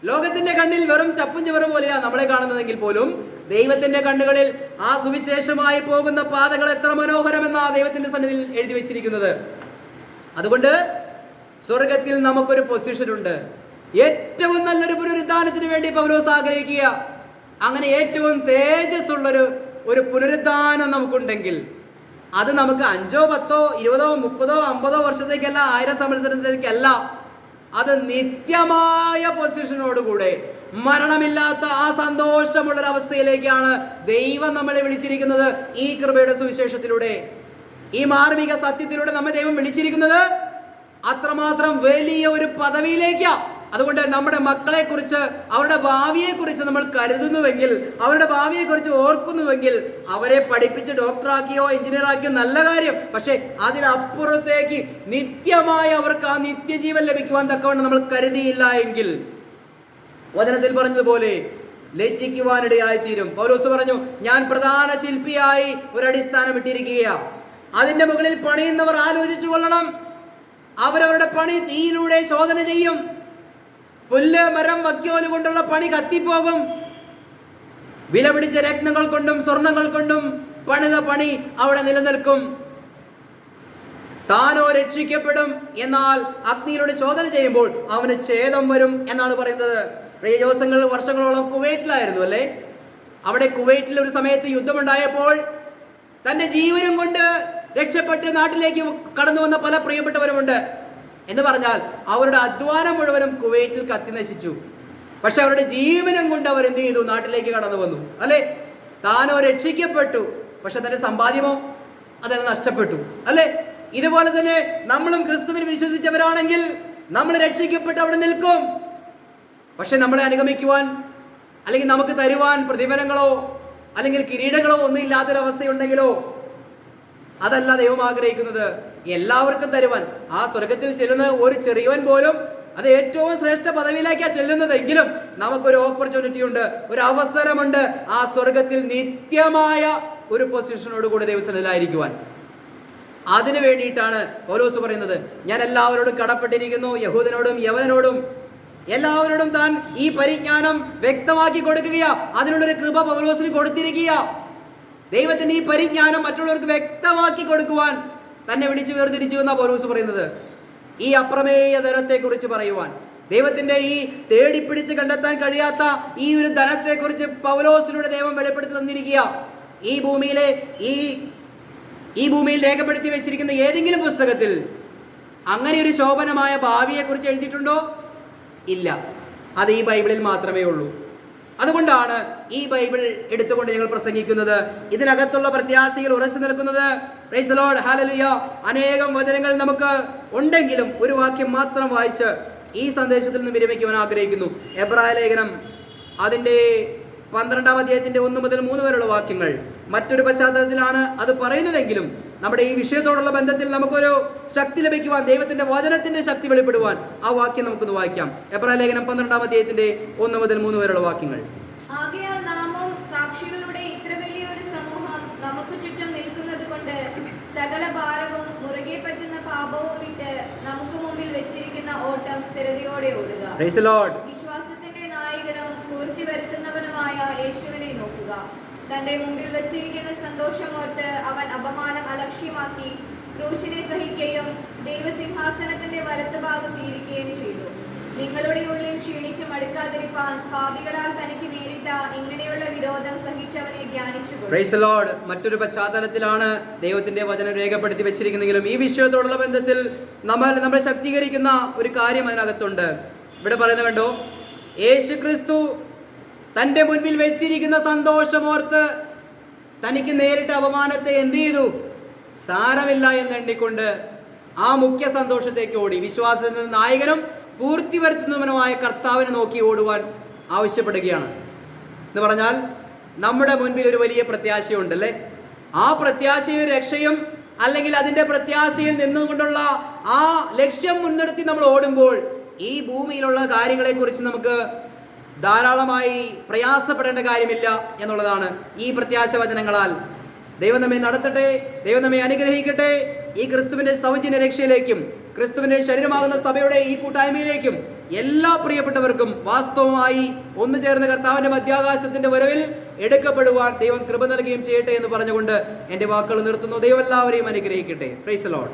ലോകത്തിന്റെ കണ്ണിൽ വെറും ചപ്പും ചവറും പോലെയാണ് നമ്മളെ കാണുന്നതെങ്കിൽ പോലും ദൈവത്തിന്റെ കണ്ണുകളിൽ ആ സുവിശേഷമായി പോകുന്ന പാതകൾ എത്ര മനോഹരമെന്ന ദൈവത്തിന്റെ സന്നിധിയിൽ എഴുതി വെച്ചിരിക്കുന്നത്. അതുകൊണ്ട് സ്വർഗത്തിൽ നമുക്കൊരു പൊസിഷൻ ഉണ്ട്. ഏറ്റവും നല്ലൊരു പുനരുദ്ധാനത്തിന് വേണ്ടി പൗലോസ് ആഗ്രഹിക്കുക. അങ്ങനെ ഏറ്റവും തേജസ് ഉള്ളൊരു പുനരുദ്ധാനം നമുക്കുണ്ടെങ്കിൽ അത് നമുക്ക് 5, 10, 20, 30, 50 വർഷത്തേക്കല്ല, 1000 സംവത്സരത്തേക്കല്ല, അത് നിത്യമായ പൊസിഷനോടുകൂടെ മരണമില്ലാത്ത ആ സന്തോഷമുള്ളൊരവസ്ഥയിലേക്കാണ് ദൈവം നമ്മളെ വിളിച്ചിരിക്കുന്നത്. ഈ കൃപയുടെ സുവിശേഷത്തിലൂടെ, ഈ മാർമിക സത്യത്തിലൂടെ നമ്മെ ദൈവം വിളിച്ചിരിക്കുന്നത് അത്രമാത്രം വലിയ ഒരു പദവിയിലേക്കാ. അതുകൊണ്ട് നമ്മുടെ മക്കളെ കുറിച്ച്, അവരുടെ ഭാവിയെ കുറിച്ച് നമ്മൾ കരുതുന്നുവെങ്കിൽ, അവരുടെ ഭാവിയെ കുറിച്ച് ഓർക്കുന്നുവെങ്കിൽ, അവരെ പഠിപ്പിച്ച് ഡോക്ടറാക്കിയോ എഞ്ചിനീയറാക്കിയോ നല്ല കാര്യം. പക്ഷെ അതിനപ്പുറത്തേക്ക് നിത്യമായി അവർക്ക് ആ നിത്യജീവൻ ലഭിക്കുവാൻ തക്കവണ്ണം നമ്മൾ കരുതിയില്ല എങ്കിൽ വചനത്തിൽ പറഞ്ഞതുപോലെ ലജ്ജിക്കുവാനിടയായിത്തീരും. പൗലോസ് പറഞ്ഞു, ഞാൻ പ്രധാന ശില്പിയായി ഒരടിസ്ഥാനം ഇട്ടിരിക്കുകയാണ്. അതിന്റെ മുകളിൽ പണിയുന്നവർ ആലോചിച്ചു കൊള്ളണം. അവരവരുടെ പണി തീയിലൂടെ ശോധന ചെയ്യും. പുല്ല്, മരം, വക്യോല് കൊണ്ടുള്ള പണി കത്തിപ്പോകും. വില പിടിച്ച രത്നങ്ങൾ കൊണ്ടും സ്വർണങ്ങൾ കൊണ്ടും പണിത പണി അവിടെ നിലനിൽക്കും. താനോ രക്ഷിക്കപ്പെടും, എന്നാൽ അഗ്നിയിലൂടെ ശോധന ചെയ്യുമ്പോൾ അവന് ഛേദം വരും എന്നാണ് പറയുന്നത്. പ്രിയ ദിവസങ്ങൾ, വർഷങ്ങളോളം കുവൈറ്റിലായിരുന്നു അല്ലേ? അവിടെ കുവൈറ്റിൽ ഒരു സമയത്ത് യുദ്ധമുണ്ടായപ്പോൾ തന്റെ ജീവനും കൊണ്ട് രക്ഷപ്പെട്ട് നാട്ടിലേക്ക് കടന്നു വന്ന പല പ്രിയപ്പെട്ടവരുമുണ്ട്. എന്ന് പറഞ്ഞാൽ അവരുടെ അധ്വാനം മുഴുവനും കുവൈറ്റിൽ കത്തി നശിച്ചു. പക്ഷെ അവരുടെ ജീവനം കൊണ്ട് അവർ എന്ത് ചെയ്തു? നാട്ടിലേക്ക് കടന്നു വന്നു അല്ലെ? താനോ രക്ഷിക്കപ്പെട്ടു, പക്ഷെ തന്റെ സമ്പാദ്യമോ അതെല്ലാം നഷ്ടപ്പെട്ടു അല്ലെ? ഇതുപോലെ തന്നെ നമ്മളും ക്രിസ്തുവിൽ വിശ്വസിച്ചവരാണെങ്കിൽ നമ്മൾ രക്ഷിക്കപ്പെട്ട് അവിടെ നിൽക്കും. പക്ഷെ നമ്മളെ അനുഗമിക്കുവാൻ, അല്ലെങ്കിൽ നമുക്ക് തരുവാൻ പ്രതിഫലങ്ങളോ അല്ലെങ്കിൽ കിരീടങ്ങളോ ഒന്നും ഇല്ലാത്തൊരവസ്ഥയുണ്ടെങ്കിലോ അതല്ല ദൈവം ആഗ്രഹിക്കുന്നത്. എല്ലാവർക്കും തരുവാൻ, ആ സ്വർഗത്തിൽ ചെല്ലുന്ന ഒരു ചെറിയവൻ പോലും അത് ഏറ്റവും ശ്രേഷ്ഠ പദവിയിലേക്കാണ് ചെല്ലുന്നതെങ്കിലും നമുക്കൊരു ഓപ്പർച്യൂണിറ്റി ഉണ്ട്, ഒരു അവസരമുണ്ട് ആ സ്വർഗത്തിൽ നിത്യമായ ഒരു പൊസിഷനോട് കൂടി ദൈവസന്നിധിയിലായിരിക്കുവാൻ. അതിനു വേണ്ടിയിട്ടാണ് പൗലോസ് പറയുന്നത്, ഞാൻ എല്ലാവരോടും കടപ്പെട്ടിരിക്കുന്നു, യഹൂദനോടും യവനോടും എല്ലാവരോടും താൻ ഈ പരിജ്ഞാനം വ്യക്തമാക്കി കൊടുക്കുകയാ. അതിനുള്ളൊരു കൃപ പൗലോസിന് കൊടുത്തിരിക്കുക. ദൈവത്തിന്റെ ഈ പരിജ്ഞാനം മറ്റുള്ളവർക്ക് വ്യക്തമാക്കി കൊടുക്കുവാൻ തന്നെ വിളിച്ചു വേർതിരിച്ചു എന്നാ പൗലോസ് പറയുന്നത്. ഈ അപ്രമേയ ധനത്തെ കുറിച്ച് പറയുവാൻ, ദൈവത്തിന്റെ ഈ തേടിപ്പിടിച്ച് കണ്ടെത്താൻ കഴിയാത്ത ഈ ഒരു ധനത്തെ കുറിച്ച് പൗലോസിലൂടെ ദൈവം വെളിപ്പെടുത്തി തന്നിരിക്കുക. ഈ ഭൂമിയിൽ രേഖപ്പെടുത്തി വെച്ചിരിക്കുന്ന ഏതെങ്കിലും പുസ്തകത്തിൽ അങ്ങനെ ഒരു ശോഭനമായ ഭാവിയെ കുറിച്ച് എഴുതിയിട്ടുണ്ടോ? ഇല്ല. അത് ഈ ബൈബിളിൽ മാത്രമേ ഉള്ളൂ. അതുകൊണ്ടാണ് ഈ ബൈബിൾ എടുത്തുകൊണ്ട് ഞങ്ങൾ പ്രസംഗിക്കുന്നത്, ഇതിനകത്തുള്ള പ്രത്യാശയിൽ ഉറച്ചു നിൽക്കുന്നത്. Price the Lord, hallelujah. അനേകം വചനങ്ങൾ നമുക്ക് ഉണ്ടെങ്കിലും ഒരു വാക്യം മാത്രം വായിച്ച് ഈ സന്ദേശത്തിൽ നിന്ന് വിരമിക്കുവാൻ ആഗ്രഹിക്കുന്നു. എബ്രായ ലേഖനം അതിൻ്റെ 12-ാം അധ്യായത്തിന്റെ 1 മുതൽ 3 വരെയുള്ള വാക്യങ്ങൾ മറ്റൊരു പശ്ചാത്തലത്തിലാണ് അത് പറയുന്നതെങ്കിലും നമ്മുടെ ഈ വിഷയത്തോടുള്ള ബന്ധത്തിൽ നമുക്കൊരു ശക്തി ലഭിക്കുവാൻ, ദൈവത്തിന്റെ വചനത്തിന്റെ ശക്തി വെളിപ്പെടുവാൻ ആ വാക്യം നമുക്കൊന്ന് വായിക്കാം. എബ്രായ ലേഖനം 12-ാം അധ്യായത്തിന്റെ 1 മുതൽ 3 വരെയുള്ള വാക്യങ്ങൾ. ആകയാൽ നാമും സാക്ഷികളുടെ ഇത്ര വലിയൊരു സമൂഹം നമുക്ക് ചുറ്റും നിൽക്കുന്നത് കൊണ്ട് സകല ഭാരവും മുറുകെ പറ്റുന്ന പാപവും വിട്ട് നമുക്ക് മുമ്പിൽ വെച്ചിരിക്കുന്ന ഓട്ടം സ്ഥിരതയോടെ ഓടുക. Praise the Lord. വിശ്വാസത്തിന്റെ നായകനും പൂർത്തി വരുത്തുന്നവനുമായ യേശുവിനെ നോക്കുക. തന്റെ മുമ്പിൽ വെച്ചിരിക്കുന്ന സന്തോഷമോർത്ത് അവൻ അപമാനം അലക്ഷ്യമാക്കി ക്രൂശിനെ സഹിക്കുകയും ദൈവസിംഹാസനത്തിന്റെ വലത്തുഭാഗത്ത് ഇരിക്കുകയും ചെയ്തു. നിങ്ങളുടെ ഉള്ളിൽ ക്ഷീണിച്ചു മടുക്കാതിരിപ്പാൻ പാപികളാൽ തനിക്ക് നേരിട്ട ഇങ്ങനെയുള്ള വിരോധം സഹിച്ചവനെ ധ്യാനിച്ചുകൊള്ളു. Praise the Lord. മറ്റൊരു പശ്ചാത്തലത്തിലാണ് ദൈവത്തിന്റെ വചനം രേഖപ്പെടുത്തി വെച്ചിരിക്കുന്നെങ്കിലും ഈ വിഷയത്തോടുള്ള ബന്ധത്തിൽ നമ്മളെ ശക്തീകരിക്കുന്ന ഒരു കാര്യം അതിനകത്തുണ്ട്. ഇവിടെ പറയുന്നത് കണ്ടോ, യേശുക്രിസ്തു തന്റെ മുൻപിൽ വെച്ചിരിക്കുന്ന സന്തോഷമോർത്ത് തനിക്ക് നേരിട്ട അപമാനത്തെ എന്ത് ചെയ്തു? സാരമില്ല എന്നെണ്ണിക്കൊണ്ട് ആ മുഖ്യ സന്തോഷത്തേക്ക് ഓടി. വിശ്വാസത്തിന്റെ നായകനും പൂർത്തി വരുത്തുന്നവനുമായ കർത്താവിനെ നോക്കി ഓടുവാൻ ആവശ്യപ്പെടുകയാണ്. എന്ന് പറഞ്ഞാൽ നമ്മുടെ മുൻപിൽ ഒരു വലിയ പ്രത്യാശയുണ്ടല്ലേ. ആ പ്രത്യാശയും രക്ഷയും, അല്ലെങ്കിൽ അതിൻ്റെ പ്രത്യാശയിൽ നിന്നുകൊണ്ടുള്ള ആ ലക്ഷ്യം മുൻനിർത്തി നമ്മൾ ഓടുമ്പോൾ ഈ ഭൂമിയിലുള്ള കാര്യങ്ങളെക്കുറിച്ച് നമുക്ക് ധാരാളമായി പ്രയാസപ്പെടേണ്ട കാര്യമില്ല എന്നുള്ളതാണ് ഈ പ്രത്യാശ വചനങ്ങളാൽ. ദൈവം നമ്മെ നടത്തട്ടെ, ദൈവം നമ്മെ അനുഗ്രഹിക്കട്ടെ. ഈ ക്രിസ്തുവിന്റെ സൗജന്യ രക്ഷയിലേക്കും ക്രിസ്തുവിന്റെ ശരീരമാകുന്ന സഭയുടെ ഈ കൂട്ടായ്മയിലേക്കും എല്ലാ പ്രിയപ്പെട്ടവർക്കും വാസ്തവമായി ഒന്നു ചേർന്ന് കർത്താവിന്റെ മധ്യാകാശത്തിന്റെ വരവിൽ എടുക്കപ്പെടുവാൻ ദൈവം കൃപ നൽകുകയും ചെയ്യട്ടെ എന്ന് പറഞ്ഞുകൊണ്ട് എൻ്റെ വാക്കുകൾ നിർത്തുന്നു. ദൈവം എല്ലാവരെയും അനുഗ്രഹിക്കട്ടെ. Price the Lord.